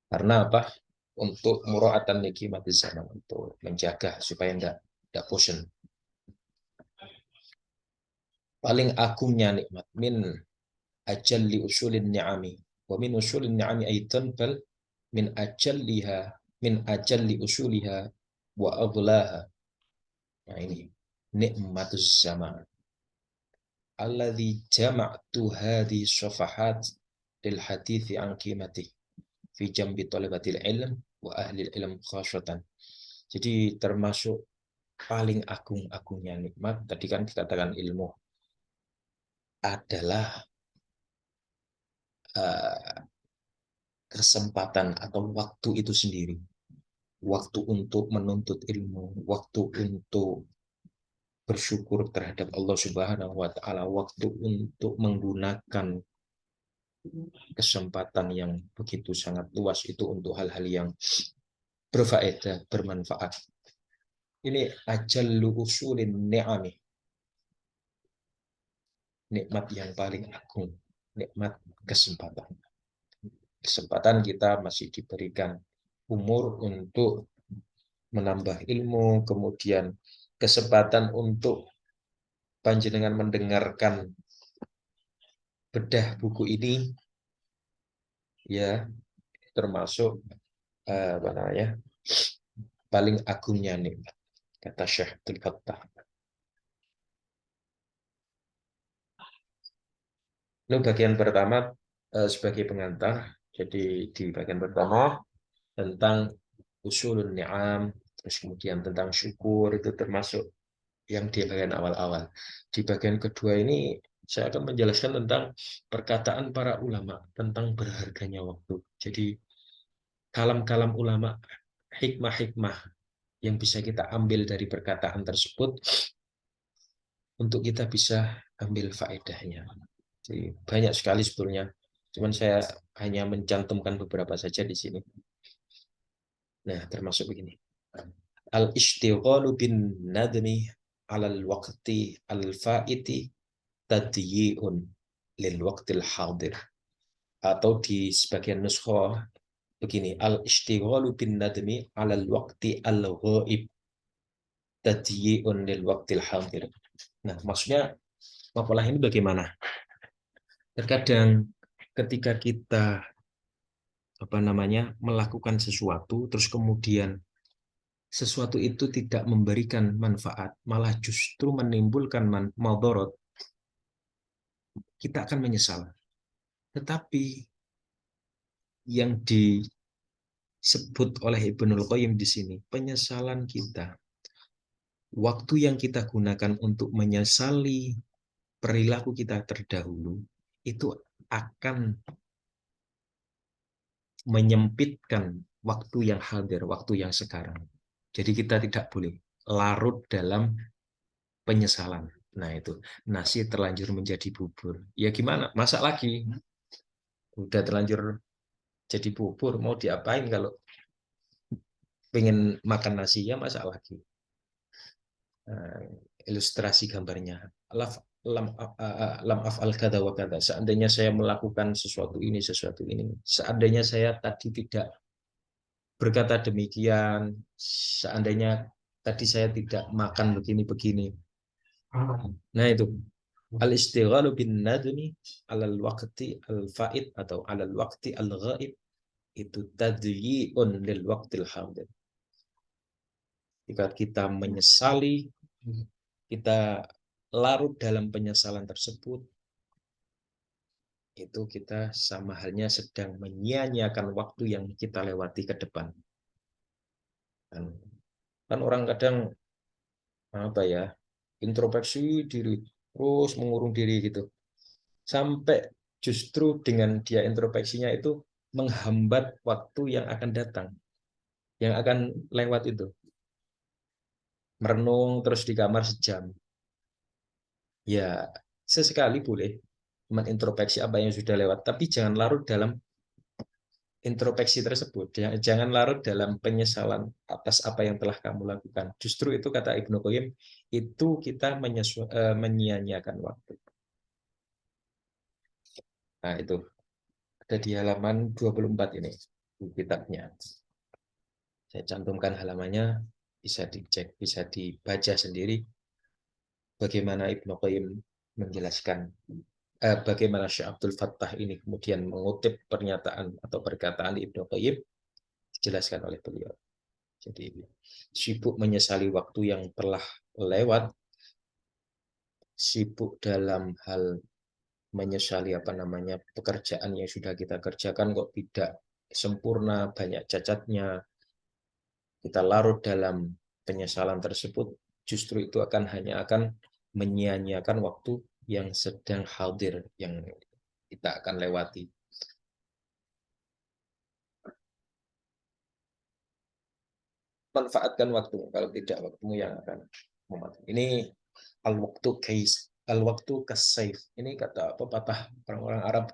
Karena apa? Untuk mura'atan li qimatiz zaman, untuk menjaga supaya tidak bosan. Paling agungnya nikmat, min ajalli usulin ni'ami, wa min usulin ni'ami aidan bal min ajalliha, min ajalli usuliha wa aghlaha. Nah, ini nikmatus zaman alladzi jama'tu hadhi safahat lil hadithi an qimati. fi jambi thalabatil ilm wa ahli ilm khasyatan. Jadi termasuk paling agung-agungnya nikmat, tadi kan dikatakan ilmu adalah uh, kesempatan atau waktu itu sendiri. Waktu untuk menuntut ilmu, waktu untuk bersyukur terhadap Allah Subhanahu wa taala, waktu untuk menggunakan kesempatan yang begitu sangat luas itu untuk hal-hal yang berfaedah, bermanfaat. Ini ajallu usulin ni'ami, nikmat yang paling agung, nikmat kesempatan. Kesempatan kita masih diberikan umur untuk menambah ilmu, kemudian kesempatan untuk panjenengan mendengarkan bedah buku ini, ya, termasuk apa namanya, paling agungnya nikmat, kata Syekh Abdul Fattah. Ini bagian pertama sebagai pengantar. Jadi di bagian pertama tentang usulun ni'am, terus kemudian tentang syukur, itu termasuk yang di bagian awal-awal. Di bagian kedua ini saya akan menjelaskan tentang perkataan para ulama tentang berharganya waktu. Jadi kalam-kalam ulama, hikmah-hikmah yang bisa kita ambil dari perkataan tersebut untuk kita bisa ambil faedahnya. Jadi banyak sekali sebetulnya. Cuman saya hanya mencantumkan beberapa saja di sini. Nah, termasuk begini. Al-ishtighalu bin nadmi alal waqti al-faiti tadyi'un lil waqtil hadir. Atau di sebagian nuskho begini, al-ishtighalu bin nadmi alal waqti al-ghaib tadyi'un lil waqtil hadir. Nah, maksudnya makalah ini bagaimana? Terkadang ketika kita melakukan sesuatu, terus kemudian sesuatu itu tidak memberikan manfaat, malah justru menimbulkan madarat, kita akan menyesal. Tetapi yang disebut oleh Ibnul Qayyim di sini, penyesalan kita, waktu yang kita gunakan untuk menyesali perilaku kita terdahulu, itu akan menyempitkan waktu yang hadir, waktu yang sekarang. Jadi kita tidak boleh larut dalam penyesalan. Nah itu, nasi terlanjur menjadi bubur. Ya gimana? Masak lagi. Udah terlanjur jadi bubur, mau diapain kalau pengen makan nasi, ya masak lagi. Nah, ilustrasi gambarnya. Lam af'al kada wa kada. Seandainya saya melakukan sesuatu ini. Seandainya saya tadi tidak berkata demikian, seandainya tadi saya tidak makan begini-begini. Nah itu al-istighalu bin nadmi alal waqti al-faid atau alal waqti al-ghaib itu tadyi'un lil waqtil hadir. Jika kita menyesali, kita larut dalam penyesalan tersebut, itu kita sama halnya sedang menyia-nyiakan waktu yang kita lewati ke depan. Kan orang kadang introspeksi diri, terus mengurung diri gitu. Sampai justru dengan dia introspeksinya itu menghambat waktu yang akan datang, yang akan lewat itu. Merenung terus di kamar sejam. Ya, sesekali boleh menintrospeksi apa yang sudah lewat, tapi jangan larut dalam introspeksi tersebut. Jangan larut dalam penyesalan atas apa yang telah kamu lakukan. Justru itu kata Ibnu Qayyim, itu kita menyia-nyiakan waktu. Nah, itu ada di halaman 24 ini di kitabnya. Saya cantumkan halamannya, bisa dicek, bisa dibaca sendiri bagaimana Ibnu Qayyim menjelaskan, bagaimana Syekh Abdul Fattah ini kemudian mengutip pernyataan atau perkataan Ibnu Qayyim dijelaskan oleh beliau. Jadi sibuk menyesali waktu yang telah lewat, sibuk dalam hal menyesali pekerjaan yang sudah kita kerjakan kok tidak sempurna, banyak cacatnya, kita larut dalam penyesalan tersebut, justru itu hanya akan menyia-nyiakan waktu yang sedang hadir, yang kita akan lewati. Manfaatkan waktu, kalau tidak waktumu yang akan mematikan. Ini al-waktu kais, al-waktu kasaif. Ini kata pepatah orang-orang Arab.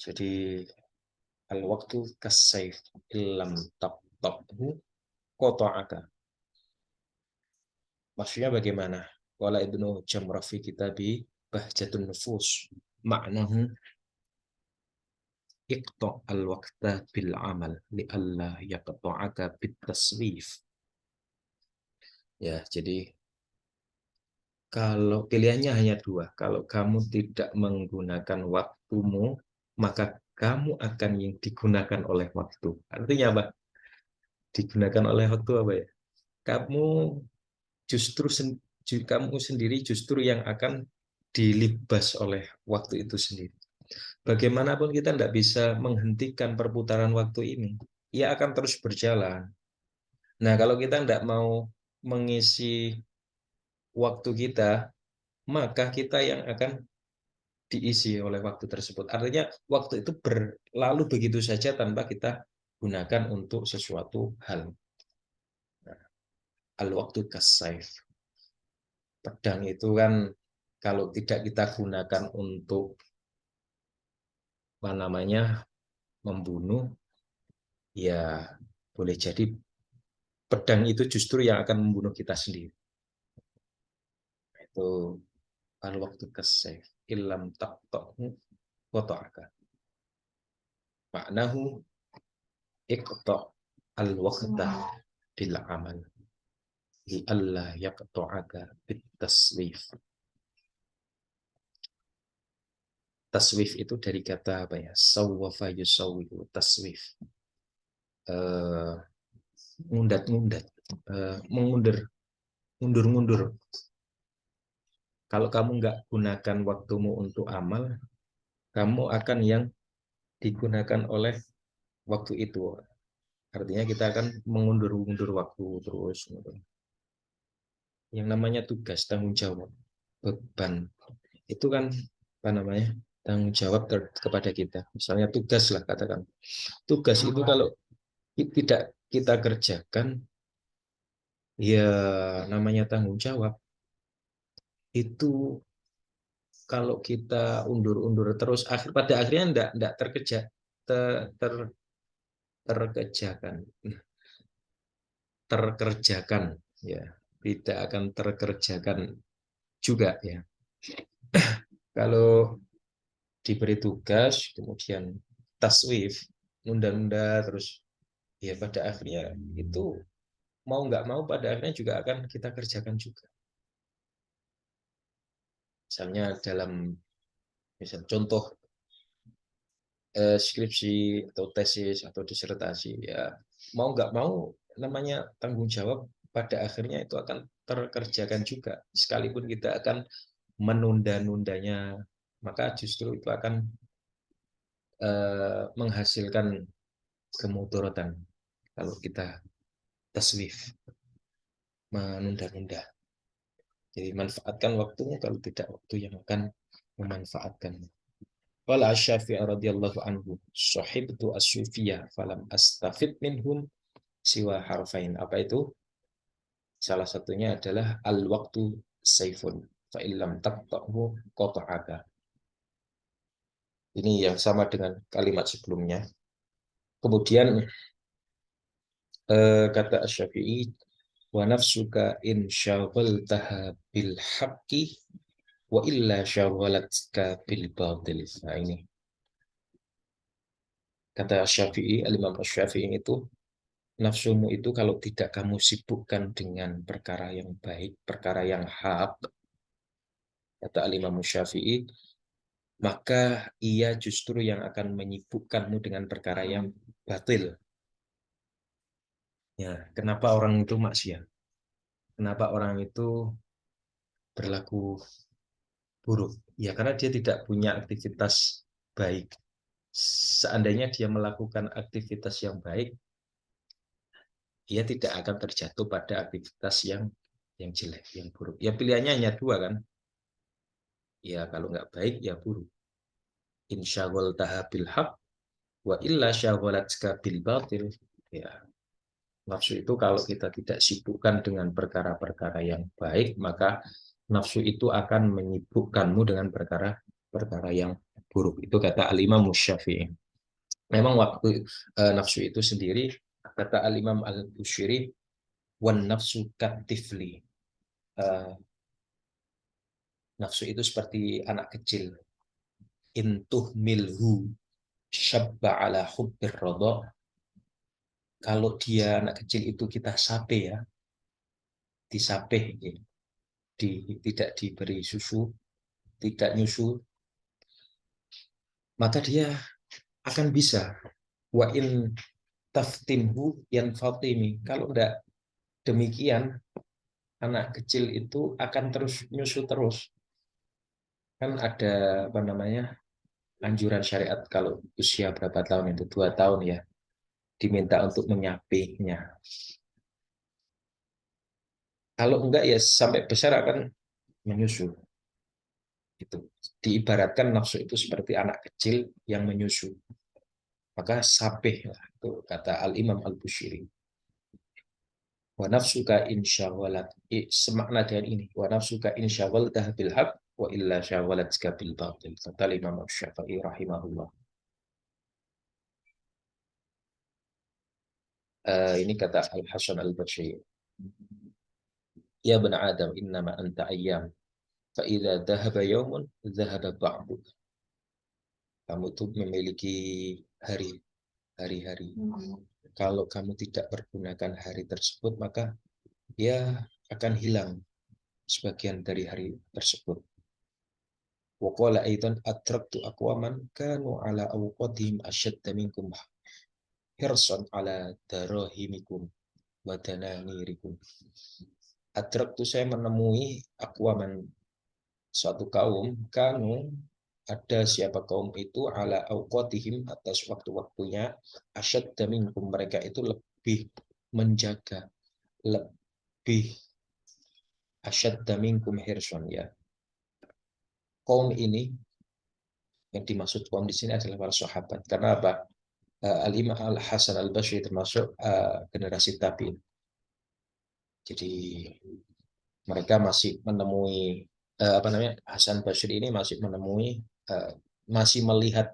Jadi al-waktu kasaif illam taqtabhu qata'aka. Maksudnya bagaimana? Qala Ibnu Jamrah fi kitabi Bahjatun Nufus. Maknahu iqta al-waqta bil amal li alla yaqta'aka bit taswif. Ya, jadi kalau pilihannya hanya dua, kalau kamu tidak menggunakan waktumu, maka kamu akan yang digunakan oleh waktu. Artinya apa? Digunakan oleh waktu apa ya? Kamu justru kamu sendiri justru yang akan dilibas oleh waktu itu sendiri. Bagaimanapun kita tidak bisa menghentikan perputaran waktu ini, ia akan terus berjalan. Nah, kalau kita tidak mau mengisi waktu kita, maka kita yang akan diisi oleh waktu tersebut. Artinya waktu itu berlalu begitu saja tanpa kita gunakan untuk sesuatu hal. Nah, al-waktu kasaif. Pedang itu kan kalau tidak kita gunakan untuk apa namanya membunuh, ya boleh jadi pedang itu justru yang akan membunuh kita sendiri. Itu al-waktu kasaif. Illam taqta'hu qata'aka. Maknahu iqta' al-waqta bil amal li alla yaqta'aka bit taswif. Taswif itu dari kata apa ya? Sawwafa yusawwifu taswif. Eh, ngundat-ngundat, mengundur, mundur-mundur. Kalau kamu nggak gunakan waktumu untuk amal, kamu akan yang digunakan oleh waktu itu. Artinya kita akan mengundur-undur waktu terus. Yang namanya tugas, tanggung jawab, beban, itu kan apa namanya tanggung jawab kepada kita. Misalnya tugas lah katakan. Tugas itu kalau tidak kita kerjakan, ya namanya tanggung jawab. Itu kalau kita undur-undur terus, pada akhirnya enggak terkerja, ter, ter, terkerjakan, terkerjakan, ya tidak akan terkerjakan juga ya. Kalau diberi tugas, kemudian taswif, nunda-nunda terus, ya pada akhirnya itu mau nggak mau pada akhirnya juga akan kita kerjakan juga. Misalnya dalam misal contoh skripsi atau tesis atau disertasi, ya mau nggak mau namanya tanggung jawab pada akhirnya itu akan terkerjakan juga, sekalipun kita akan menunda-nundanya, maka justru itu akan menghasilkan kemudaratan kalau kita taswif, menunda-nunda. Jadi manfaatkan waktumu, kalau tidak waktu yang akan memanfaatkan. Qala Asy-Syafi'i radhiyallahu anhu, "Shahibtu as-sufiyya falam astafid minhum siwa harfain." Apa itu? Salah satunya adalah al-waqtu saifun fa illam taqta'hu qata'aka. Ini yang sama dengan kalimat sebelumnya. Kemudian kata Asy-Syafi'i, wa nafsuka in syaghaltaha bil haqqi wa illa syawalatka bil batil. Nah ini kata Syafi'i, Al-Imam Syafi'i itu, nafsumu itu kalau tidak kamu sibukkan dengan perkara yang baik, perkara yang hak, kata Al-Imam Syafi'i, maka ia justru yang akan menyibukkanmu dengan perkara yang batil. Ya, kenapa orang itu maksiat? Kenapa orang itu berlaku buruk? Ya karena dia tidak punya aktivitas baik. seandainya dia melakukan aktivitas yang baik, ia tidak akan terjatuh pada aktivitas yang jelek, yang buruk. Ya pilihannya hanya dua kan. Ya kalau nggak baik ya buruk. Insyawal tahabil haq wa illa syawalatka bil batil. Ya, nafsu itu kalau kita tidak sibukkan dengan perkara-perkara yang baik, maka nafsu itu akan menyibukkanmu dengan perkara-perkara yang buruk. Itu kata Al-Imam Syafi'i. Memang waktu nafsu itu sendiri, kata Al-Imam Al-Bushiri, wan nafsu katifli. Nafsu itu seperti anak kecil. Intuh milhu syabba ala hubbir rodha. Kalau dia anak kecil itu kita sape ya, disapeh, ya. Tidak diberi susu, tidak nyusu, maka dia akan bisa. Wa in taftimhu yan fatimi. Kalau tidak demikian, anak kecil itu akan terus nyusu terus. Kan ada apa namanya anjuran syariat kalau usia berapa tahun itu 2 tahun ya diminta untuk menyapihnya. Kalau enggak ya sampai besar akan menyusu. Itu diibaratkan nafsu itu seperti anak kecil yang menyusu. Maka sapih lah itu kata Al Imam Al Bushiri. Wa nafsuka insyawalat semakna dengan ini. Wa nafsuka insyawaltah bil haq wa illa syawalatka bil batil. Kata Imam Syafi'i rahimahullah. Ini kata Al Hasan Al Basri. Ya bani Adam innama anta ayyam. Fa idza dhahaba yawmun dhahaba ba'du. Kamu tuh memiliki hari-hari. Kalau kamu tidak pergunakan hari tersebut, maka dia akan hilang sebagian dari hari tersebut. Wa qala aidan atraktu aqwaman kanu ala awqatihim ashadda minkum hirsan ala darahimikum wa dananirikum. Atraktu saya menemui aqwaman suatu kaum kanu ada siapa kaum itu ala awqatihim atas waktu-waktunya ashadda minkum mereka itu lebih menjaga lebih asyadda minkum hirsan ya. Kaum ini yang dimaksud kaum di sini adalah para sahabat. Karena apa? Al-Imam Al-Hasan Al-Basri termasuk generasi tabi'in. Jadi mereka masih menemui apa namanya? Hasan Basri ini masih menemui masih melihat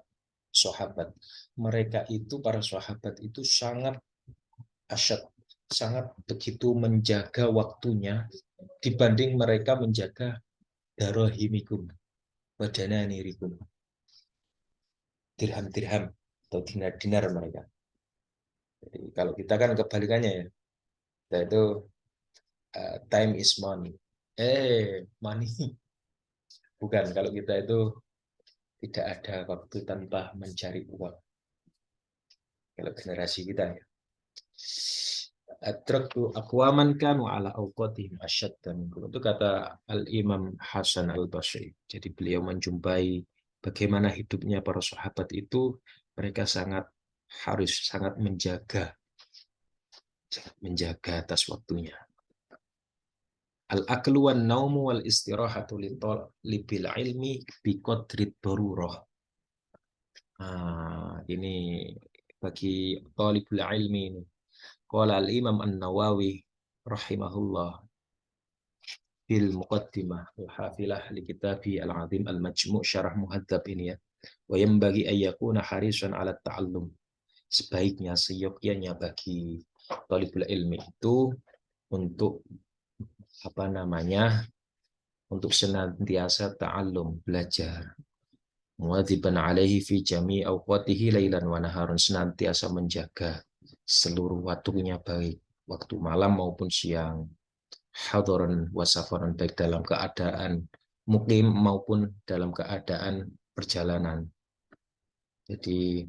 sahabat. Mereka itu para sahabat itu sangat asyad, sangat begitu menjaga waktunya dibanding mereka menjaga darahimikum wadananirikum, dirham-dirham atau dinar-dinar mereka. Jadi kalau kita kan kebalikannya ya, kita itu time is money. Money bukan. Kalau kita itu tidak ada waktu tanpa mencari uang. Kalau generasi kita ya. Atraktu aqwaman kanu ala awqatihim asyadda minkum. Itu kata Al-Imam Hasan Al-Basri. Jadi beliau menjumpai bagaimana hidupnya para sahabat itu, mereka harus sangat menjaga atas waktunya. Al-aklu wan naumu wal istirahatu libil ilmi biqadrid darurah. Ini bagi talibul ilmi ini. Qala al-Imam An-Nawawi rahimahullah fil muqaddimah al-hafilah li kitabi al-azim al-majmu' syarah muhadzab ini ya. Wa yanbaghi an yakuna harisan 'ala ta'allum. Sebaiknya seyogyanya bagi talibul ilmi itu untuk apa namanya? Untuk senantiasa ta'allum, belajar. Muwadziban alaihi fi jami' awqatihi lailan wa naharun, senantiasa menjaga seluruh waktunya baik waktu malam maupun siang, hadaran wa safaran, baik dalam keadaan mukim maupun dalam keadaan perjalanan. Jadi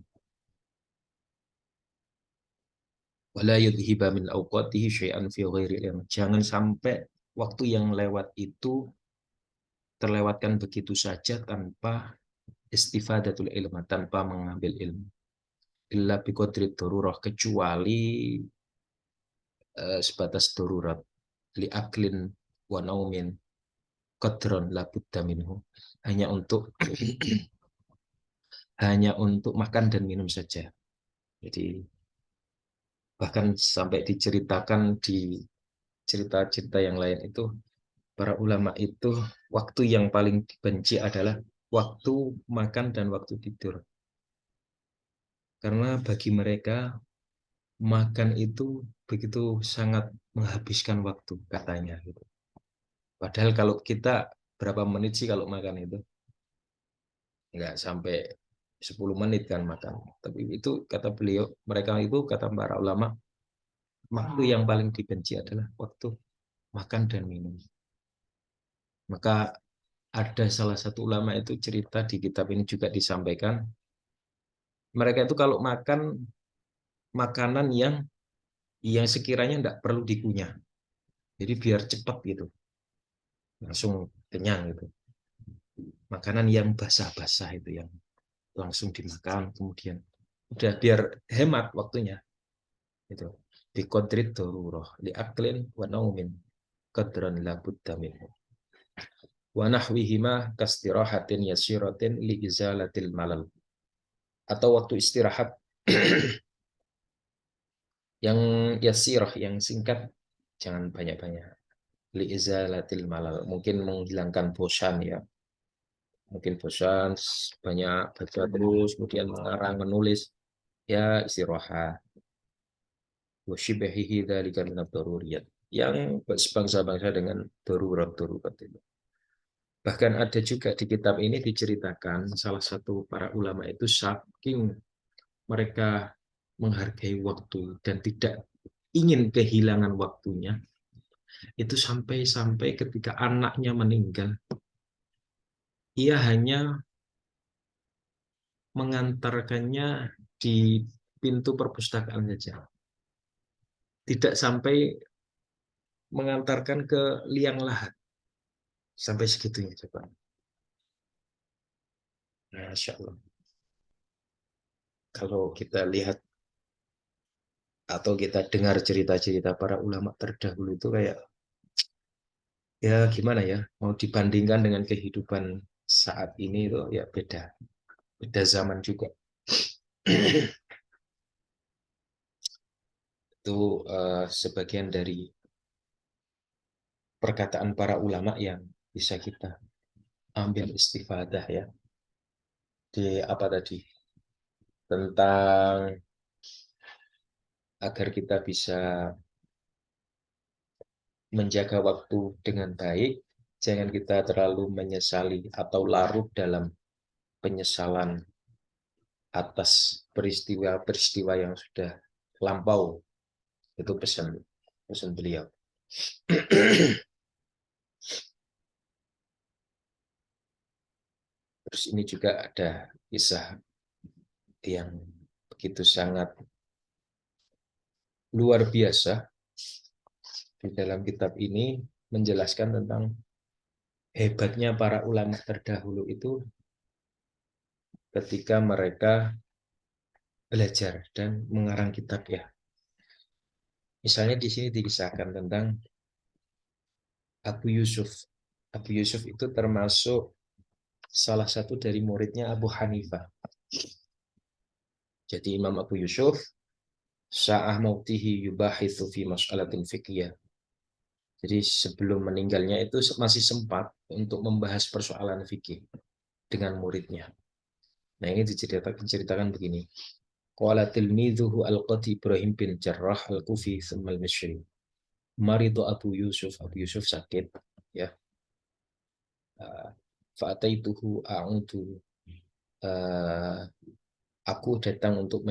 wala yudhiba min awqatihi syai'an fi ghairi ilm. Jangan sampai waktu yang lewat itu terlewatkan begitu saja tanpa istifadatul ilmu, tanpa mengambil ilmu. Illa biqadri darurah, kecuali sebatas darurat, li aklin wa naumin qadron la budda minhu, hanya untuk hanya untuk makan dan minum saja. Jadi bahkan sampai diceritakan di cerita-cerita yang lain itu, para ulama itu waktu yang paling dibenci adalah waktu makan dan waktu tidur. Karena bagi mereka makan itu begitu sangat menghabiskan waktu katanya gitu. Padahal kalau kita berapa menit sih kalau makan itu? Nggak sampai 10 menit kan makan. Tapi itu kata beliau, mereka itu kata para ulama, waktu yang paling dibenci adalah waktu makan dan minum. Maka ada salah satu ulama itu cerita di kitab ini juga disampaikan, mereka itu kalau makan makanan yang sekiranya tidak perlu dikunyah. Jadi biar cepat gitu, langsung kenyang gitu. Makanan yang basah-basah itu yang langsung dimakan, kemudian udah biar hemat waktunya itu. Di kodrit daruroh li aklin wa naumin qadran la budda minhu wa nahwihima kastirahatin yasiratin li izalatil malal, atau waktu istirahat yang yasirah, yang singkat, jangan banyak-banyak, li izalatil malal, mungkin menghilangkan bosan ya, mungkin bosan banyak baca terus kemudian mengarang menulis, ya istirahat. Wasyibahihi dzalika min ad-daruriyat, yang sebangsa-bangsa dengan darurat-darurat itu. Bahkan ada juga di kitab ini diceritakan salah satu para ulama itu saking mereka menghargai waktu dan tidak ingin kehilangan waktunya, itu sampai-sampai ketika anaknya meninggal, ia hanya mengantarkannya di pintu perpustakaan saja. Tidak sampai mengantarkan ke liang lahat. Sampai segitunya coba. Masya Allah. Kalau kita lihat atau kita dengar cerita-cerita para ulama terdahulu itu kayak, ya gimana ya, mau dibandingkan dengan kehidupan saat ini itu ya beda. Beda zaman juga. Itu sebagian dari perkataan para ulama yang bisa kita ambil istifadah ya. Di apa tadi? Tentang agar kita bisa menjaga waktu dengan baik, jangan kita terlalu menyesali atau larut dalam penyesalan atas peristiwa-peristiwa yang sudah lampau. Itu pesan pesan beliau. Terus ini juga ada kisah yang begitu sangat luar biasa di dalam kitab ini, menjelaskan tentang hebatnya para ulama terdahulu itu ketika mereka belajar dan mengarang kitab ya. Misalnya di sini dikisahkan tentang Abu Yusuf. Abu Yusuf itu termasuk salah satu dari muridnya Abu Hanifah. Jadi Imam Abu Yusuf sa'ah mautihi yubahithu fi mas'alatin fiqhiyah. Jadi sebelum meninggalnya itu masih sempat untuk membahas persoalan fikih dengan muridnya. Nah ini diceritakan begini. Qala tilmidhuhu al-Qati Ibrahim bin Jarrah al-Kufi thumma al-Mishri. Maridu Abu Yusuf. Abu Yusuf sakit ya. Fa'ataituhu a'udu. Aku datang untuk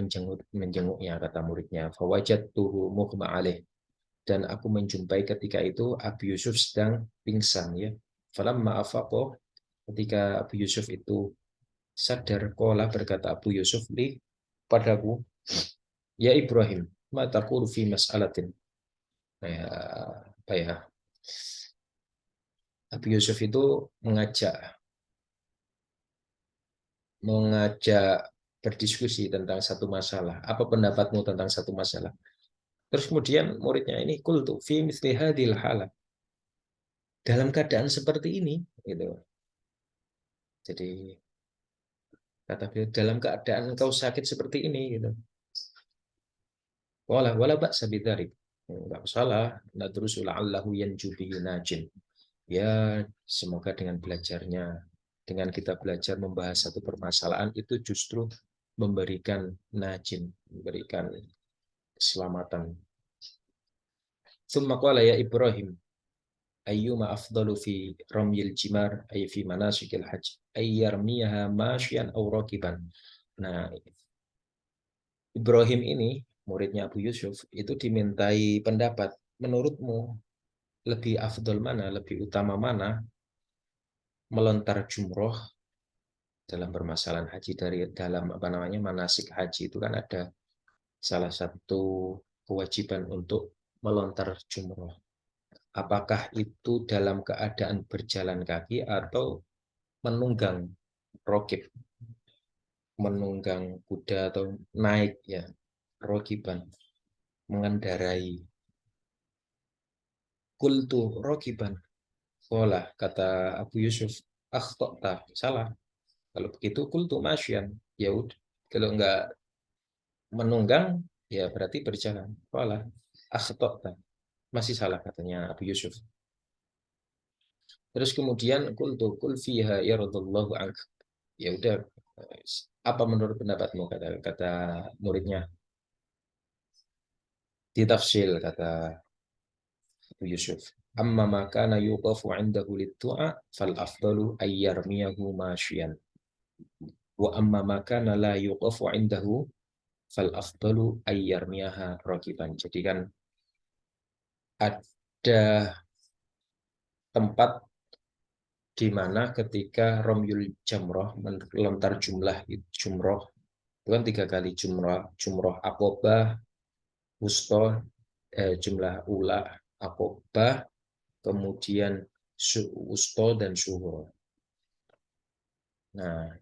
menjenguknya, kata muridnya. Fawajadtuhu mughma alaih. Dan aku menjumpai ketika itu Abu Yusuf sedang pingsan ya. Falamma afaqa, ketika Abu Yusuf itu sadar, qala, berkata Abu Yusuf li padaku, ya Ibrahim, ma taqulu fi mas'alatin. Nah, ya, apa ya? Abu Yusuf itu mengajak mengajak berdiskusi tentang satu masalah. Apa pendapatmu tentang satu masalah? Terus kemudian muridnya ini qultu fi mithli hadhil hala. Dalam keadaan seperti ini gitu. Jadi kata beliau dalam keadaan engkau sakit seperti ini gitu. Wala ba'sa bidzalik. Enggak masalah. Nadrusu la'allahu yanju bihi najin. Ya, semoga dengan belajarnya, dengan kita belajar membahas satu permasalahan itu justru memberikan najin, memberikan keselamatan. Tsumma qala ya Ibrahim, ayyuma afdalu fi ramyil jimar ay fi manasikil hajj ay yarmiyaha masyan aw rakiban. Nah, Ibrahim ini muridnya Abu Yusuf itu dimintai pendapat, menurutmu lebih afdal mana, lebih utama mana melontar jumroh dalam permasalahan haji, dari dalam apa namanya manasik haji itu kan ada salah satu kewajiban untuk melontar jumroh. Apakah itu dalam keadaan berjalan kaki atau menunggang rokib, menunggang kuda atau naik ya, rokiban, mengendarai. Kultu rokiban. Pola, kata Abu Yusuf, akhtokta, salah. Kalau begitu kultu masyan. Ya udah, kalau enggak menunggang, ya berarti berjalan. Pola, akhtokta. Masih salah katanya Abu Yusuf. Terus kemudian kultu kul fiha yaradallahu ank. Ya udah, apa menurut pendapatmu, kata kata muridnya. Ditafsil kata Abu Yusuf. Amma ma kana yuqafu 'indahu lid-du'a fal afdalu ay yarmiyahu masyian. Wa amma ma kana la yuqafu 'indahu fal afdalu ay yarmiyaha rakiban. Jadi kan ada tempat di mana ketika Romyul Jamroh melontar jumroh itu kan 3 kali jumroh, jumroh akobah, wusto, jumlah ula akobah, kemudian wusto dan suhur. Nah,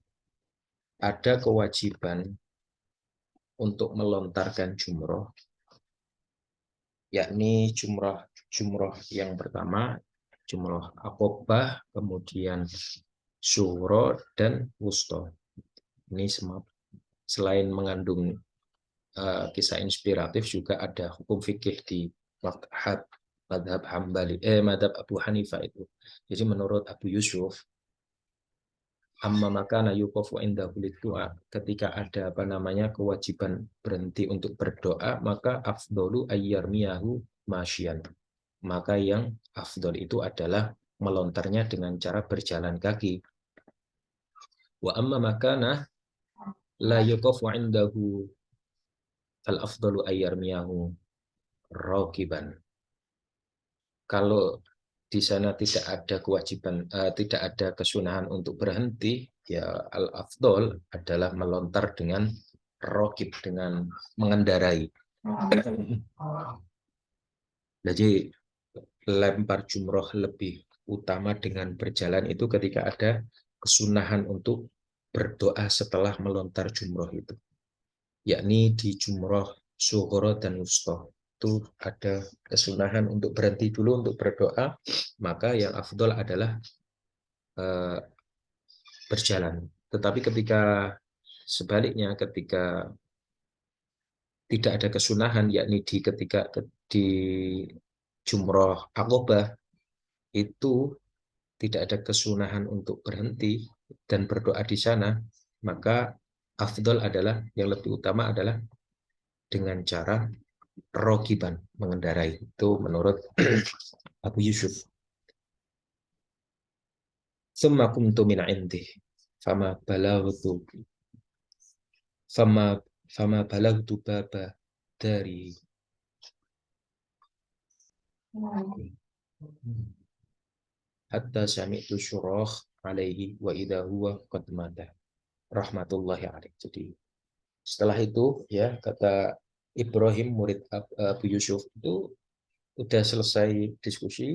ada kewajiban untuk melontarkan jumroh, yakni jumroh yang pertama, jumroh akobah, kemudian suhro dan wusto. Ini semua selain mengandung kisah inspiratif juga ada hukum fikih di madhab Hambali, madhab Abu Hanifah itu. Jadi menurut Abu Yusuf, amma makana yuqafu indahu liddu'a, ketika ada apa namanya kewajiban berhenti untuk berdoa, maka afdalu ayyarmiyahu masyian. Maka yang afdal itu adalah melontarnya dengan cara berjalan kaki. Wa amma makana la yuqafu indahu al afdalu ayyarmiyahu raqiban. Kalau di sana tidak ada kewajiban, tidak ada kesunahan untuk berhenti, ya al-afdol adalah melontar dengan rokib, dengan mengendarai. Jadi lempar jumroh lebih utama dengan berjalan itu ketika ada kesunahan untuk berdoa setelah melontar jumroh itu, yakni di jumroh sughra dan wusta. Itu ada kesunahan untuk berhenti dulu untuk berdoa, maka yang afdol adalah berjalan. Tetapi ketika sebaliknya, ketika tidak ada kesunahan, yakni ketika di jumroh akobah itu tidak ada kesunahan untuk berhenti dan berdoa di sana, maka afdol adalah, yang lebih utama adalah dengan cara rogiban, mengendarai. Itu menurut Abu Yusuf. Summa kumtu min indih fama balagtu fama fama balagtu baba dari hatta sami'tu syurah alaihi wa idha huwa qad mata rahmatullahi alaihi. Jadi setelah itu ya, kata Ibrahim murid Abu Yusuf itu udah selesai diskusi,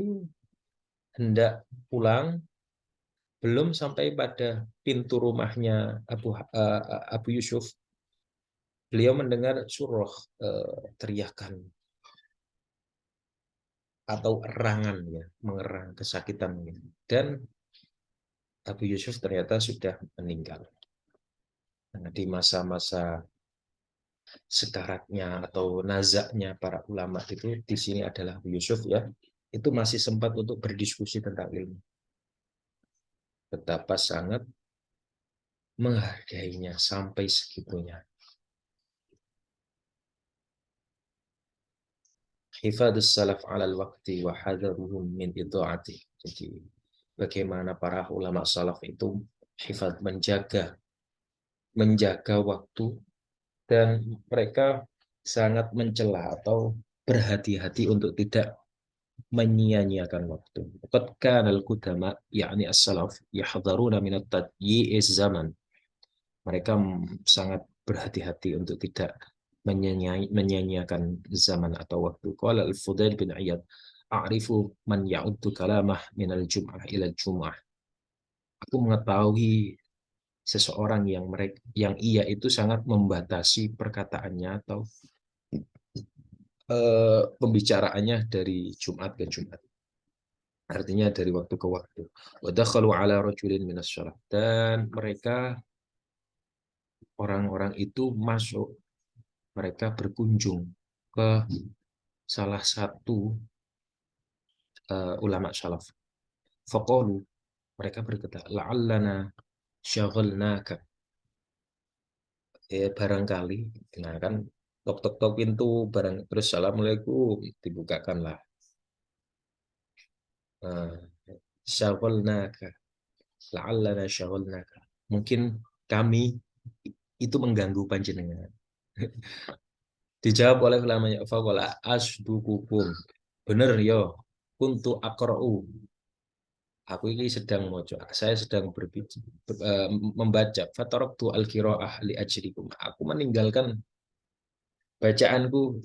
hendak pulang, Belum sampai pada pintu rumahnya Abu Yusuf, beliau mendengar surah, teriakan atau erangan, ya, mengerang kesakitan. Dan Abu Yusuf ternyata sudah meninggal. Nah, di masa-masa sekaratnya atau nazaknya para ulama itu, di sini adalah Abu Yusuf, ya, itu masih sempat untuk berdiskusi tentang ilmu. Betapa sangat menghargainya sampai segitunya. Hifadus salaf alal waqti wa hadaruhum min idha'ati. Jadi bagaimana para ulama salaf itu hifad, menjaga waktu, dan mereka sangat mencela atau berhati-hati untuk tidak menyia-nyiakan waktu. Qad kana al-qudama yakni as-salaf yahdharuna min at-tadyi'iz zaman. Mereka sangat berhati-hati untuk tidak menyia-nyiakan zaman atau waktu. Qala al-Fudail bin Iyad, a'rifu man ya'uddu kalamah min al-jum'ah ila al-jum'ah. Aku mengetahui seseorang yang ia itu sangat membatasi perkataannya atau pembicaraannya dari Jumat ke Jumat. Artinya dari waktu ke waktu. Wa dakhalu ala rajulin minas syarab. Dan mereka, orang-orang itu masuk, mereka berkunjung ke salah satu ulama salaf. Faqalu, mereka berkata, la'allana syaghalnaka. Barangkali, nah kan, tok tok tok pintu, barang, terus assalamualaikum, dibukakanlah. Nah, syaghalnaka, la'allana syaghalnaka. Mungkin kami itu mengganggu panjenengan. Dijawab oleh ulamanya, faqala asdukukum. Bener yo, kuntu aqra'u. Aku ini sedang saya sedang membaca. Fataraktu al-qira'ah li ajrikum. Aku meninggalkan bacaanku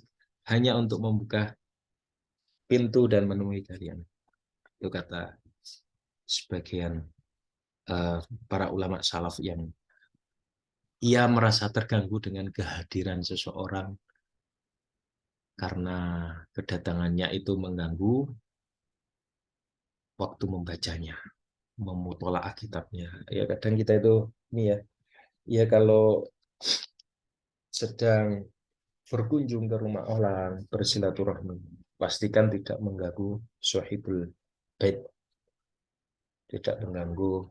hanya untuk membuka pintu dan menemui kalian. Itu kata sebagian para ulama salaf yang ia merasa terganggu dengan kehadiran seseorang karena kedatangannya itu mengganggu waktu membacanya, memutolaah kitabnya. Ya kadang kita itu ini ya, ya kalau sedang berkunjung ke rumah orang, bersilaturahmi, pastikan tidak mengganggu sahibul bait, tidak mengganggu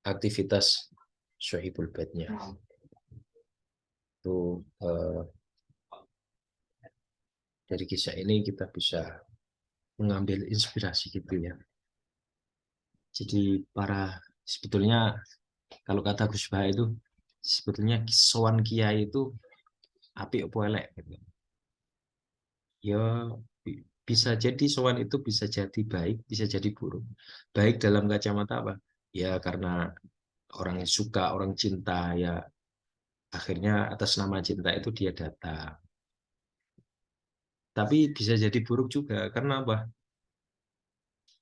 aktivitas sahibul baitnya. Itu dari kisah ini kita bisa mengambil inspirasi gitu ya. Jadi sebetulnya kalau kata Gus Bah itu, sebetulnya sowan kiai itu apik apa elek gitu. Ya bisa jadi sowan itu bisa jadi baik, bisa jadi buruk. Baik dalam kacamata apa? Ya karena orang suka, orang cinta, ya akhirnya atas nama cinta itu dia datang. Tapi bisa jadi buruk juga karena apa?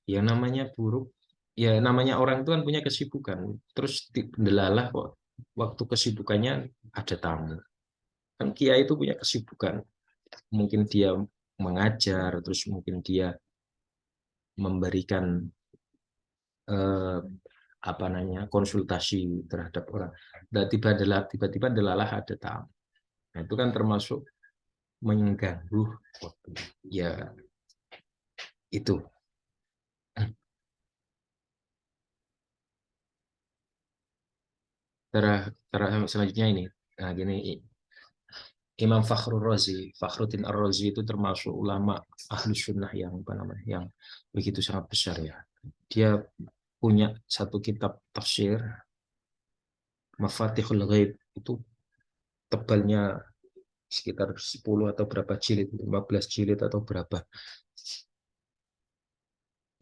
Ya namanya buruk, ya namanya orang itu kan punya kesibukan. Terus delalah kok waktu kesibukannya ada tamu. Kan kiai itu punya kesibukan. Mungkin dia mengajar, terus mungkin dia memberikan eh, apa namanya, konsultasi terhadap orang. Dan tiba-tiba delalah ada tamu. Nah, itu kan termasuk mengganggu waktu. Ya itu. Selanjutnya ini. Nah, gini, Imam Fakhruddin Ar-Razi itu termasuk ulama ahlu sunnah yang apa namanya, yang begitu sangat besar ya. Dia punya satu kitab tafsir Mafatihul Ghaib, itu tebalnya sekitar 10 atau berapa jilid, 15 jilid atau berapa.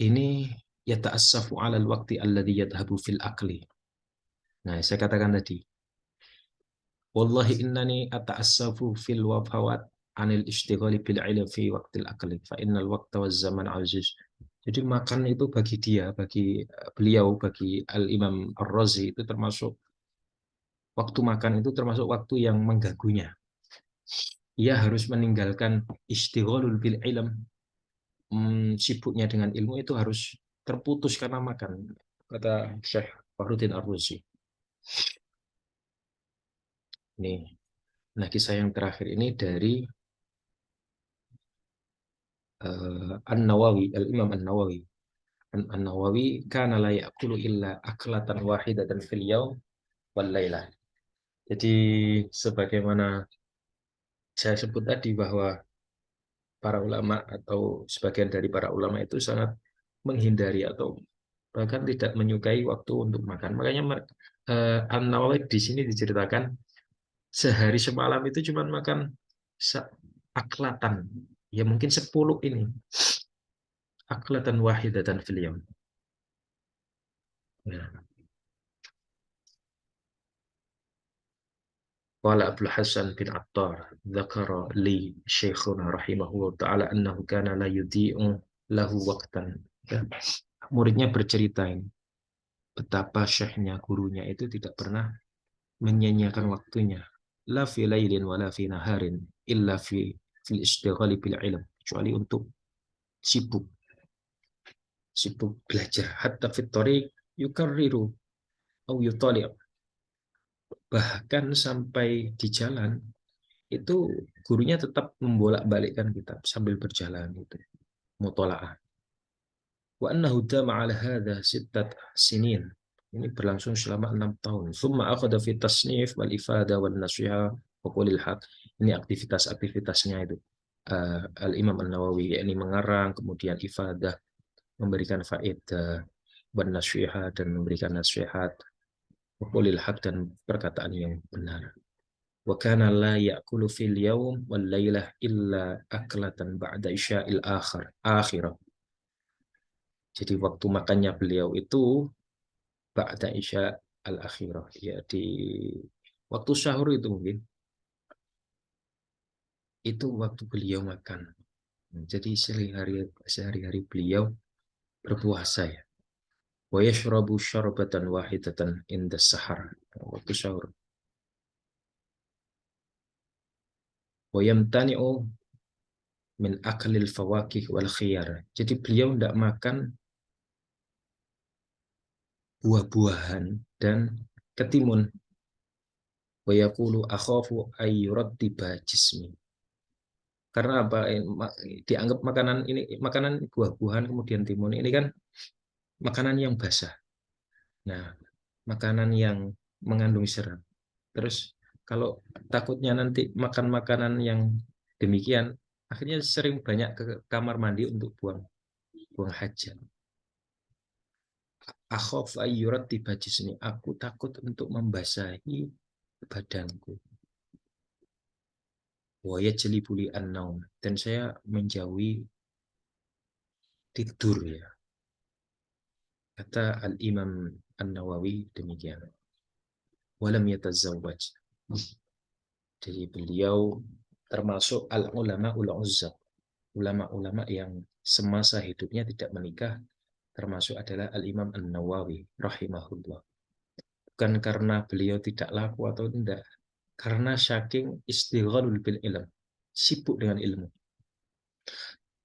Ini yata'assafu 'alal waqti alladhi yadhhabu fil aqli. Nah, saya katakan tadi, wallahi innani ata'assafu fil wafawat anil ishtighali bil ilm fi waqtil aqli fa innal waqta waz zaman aziz. Jadi makan itu bagi dia, bagi beliau, bagi Al-Imam Ar-Razi itu termasuk waktu makan itu termasuk waktu yang mengganggunya. Ia harus meninggalkan istighalul bil ilm, sibuknya dengan ilmu itu harus terputus karena makan, kata Syekh Fakhruddin Ar-Razi. Nih, nah kisah yang terakhir ini dari An-Nawawi, Al-Imam An-Nawawi. An-Nawawi kana la ya'kulu illa aklatan wahidatan fil yaum wal lailah. Jadi sebagaimana saya sebut tadi bahwa para ulama atau sebagian dari para ulama itu sangat menghindari atau bahkan tidak menyukai waktu untuk makan. Makanya An-Nawawi di sini diceritakan sehari semalam itu cuma makan aklatan. Ya mungkin 10 ini. Aklatan wahidatan fil yaum. Ya. قال أبو الحسن بن عطار ذكر لي شيخنا رحمه الله تعالى أنه كان لا يضيء له وقتا. Muridnya bercerita ini, betapa syekhnya, gurunya itu tidak pernah menyia-nyiakan waktunya. La fi lailin wa la fi naharin illa fil istighali bil ilm. Kecuali untuk sibuk, sibuk belajar. Hatta fit tariq yukarriru au yutali'. Bahkan sampai di jalan itu gurunya tetap membolak-balikkan kitab sambil berjalan gitu, mutolaah. Wa annahu dama ala hadha sittat sinin. Ini berlangsung selama 6 tahun. Thumma akhadha fi tasnif wal ifada wal nasiha wa qulil haq. Ini aktivitas-aktivitasnya itu. Al-Imam An-Nawawi, yakni mengarang, kemudian ifadah, memberikan faedah, wan nasiha, dan memberikan nasihat, wa qulil haq, dan perkataan yang benar. Wa kana la ya'kulu fil yawm wal lailah illa aklatan ba'da isya'il akhirah. Jadi waktu makannya beliau itu ba'da isya al akhirah, ya di waktu sahur itu mungkin itu waktu beliau makan. Jadi sehari-hari beliau berpuasa ya. Wa yashrabu syarbatan wahidatan inda sahar, waktu sahur. Wa yamtani'u min aklil fawakih wal khiyar. Jadi beliau tidak makan buah-buahan dan ketimun. Wa yaqulu akhafu ay yuraddiba jismi. Karena apa? Dianggap makanan ini, makanan buah-buahan kemudian timun ini kan makanan yang basah. Nah, makanan yang mengandung serat. Terus kalau takutnya nanti makan makanan yang demikian, akhirnya sering banyak ke kamar mandi untuk buang hajat. Akhaf ayyurat tiba jismi. Aku takut untuk membasahi badanku. Waya jeli buli an-naum. Dan saya menjauhi tidur ya. Kata Al-Imam An-Nawawi demikian. Walam yatazawwaj. Jadi beliau termasuk al-ulama ul-uzzab. Ulama-ulama yang semasa hidupnya tidak menikah, termasuk adalah Al-Imam An-Nawawi rahimahullah. Bukan karena beliau tidak laku atau tidak, karena saking istighalul bil ilm, sibuk dengan ilmu.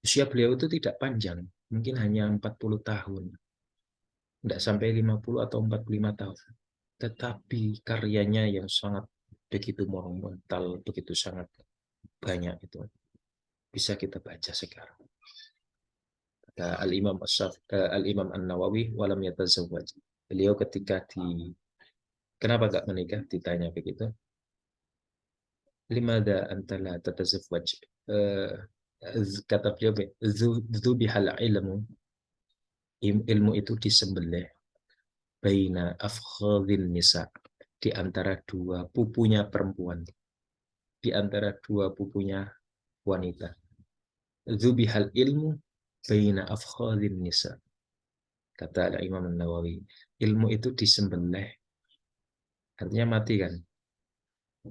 Usia beliau itu tidak panjang, mungkin hanya 40 tahun, tidak sampai 50 atau 45 tahun. Tetapi karyanya yang sangat begitu monumental, begitu sangat banyak itu bisa kita baca sekarang. Al-Imam An-Nawawi walam yatazawwaj. Beliau ketika kenapa gak menikah ditanya begitu. Limada anta la tatazawwaj? Eh, Kata beliau, dzubihal ilmu, ilmu itu disembelih baina afkhadhin nisa, di antara dua pupunya perempuan, di antara dua pupunya wanita. Dzubihal ilmu baina afkhadhin nisa. Kata Imam Nawawi, ilmu itu disembelih, artinya mati kan,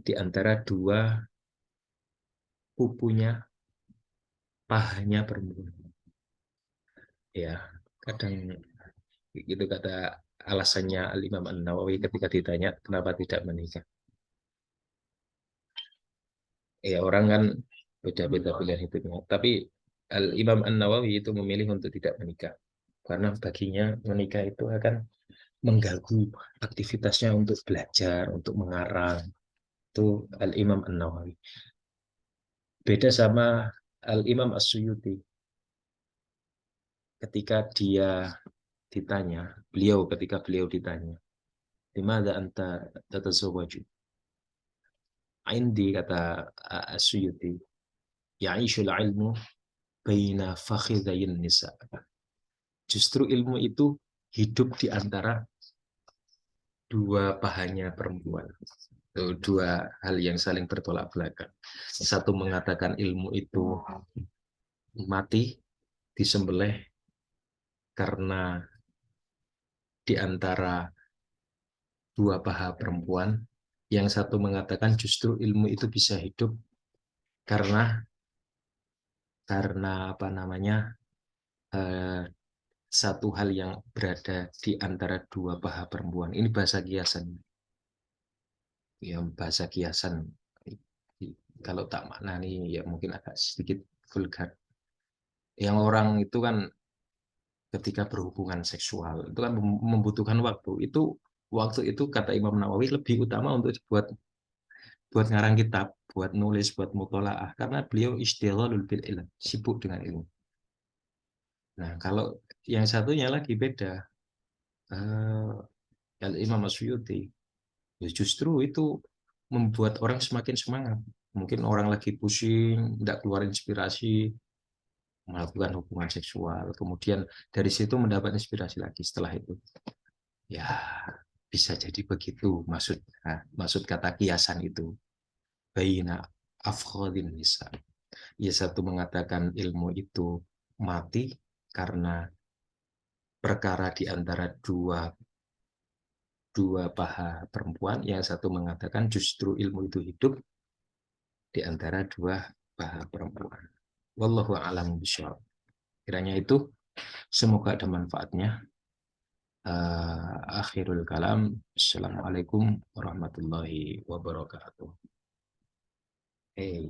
di antara dua pupunya, pahanya perempuan. Ya, kadang itu kata alasannya Al-Imam An-Nawawi ketika ditanya kenapa tidak menikah. Ya orang kan beda-beda pilihan hidupnya. Tapi Al-Imam An-Nawawi itu memilih untuk tidak menikah. Karena baginya menikah itu akan mengganggu aktivitasnya untuk belajar, untuk mengarang. Itu Al-Imam An-Nawawi. Beda sama Al-Imam As-Suyuti. Ketika dia ditanya, ketika beliau ditanya, "Limada anta tatazawwaju?" Indi kata As-Suyuti, "Ya'ishul ilmu baina fakhidayin nisa." Justru ilmu itu hidup di antara dua pahanya perempuan. Dua hal yang saling bertolak belakang. Satu mengatakan ilmu itu mati, disembelih karena di antara dua paha perempuan. Yang satu mengatakan justru ilmu itu bisa hidup karena apa namanya eh, satu hal yang berada di antara dua paha perempuan. Ini bahasa kiasan, ya bahasa kiasan. Kalau tak maknani ya mungkin agak sedikit vulgar. Yang orang itu kan ketika berhubungan seksual itu kan membutuhkan waktu. Waktu itu kata Imam Nawawi lebih utama untuk buat ngarang kitab, buat nulis, buat mutolaah karena beliau istighalul bil ilm, sibuk dengan ilmu. Nah, kalau yang satunya lagi beda. Imam Asyuyuti ya justru itu membuat orang semakin semangat. Mungkin orang lagi pusing, tidak keluar inspirasi, melakukan hubungan seksual. Kemudian dari situ mendapat inspirasi lagi setelah itu. Ya, bisa jadi begitu maksud kata kiasan itu. Baina afkhodin nisa. Ya satu mengatakan ilmu itu mati karena perkara di antara dua paha perempuan, yang satu mengatakan justru ilmu itu hidup di antara dua paha perempuan. Wallahu a'lam bishawab. Kiranya itu semoga ada manfaatnya. Akhirul kalam. Assalamualaikum warahmatullahi wabarakatuh. Hey.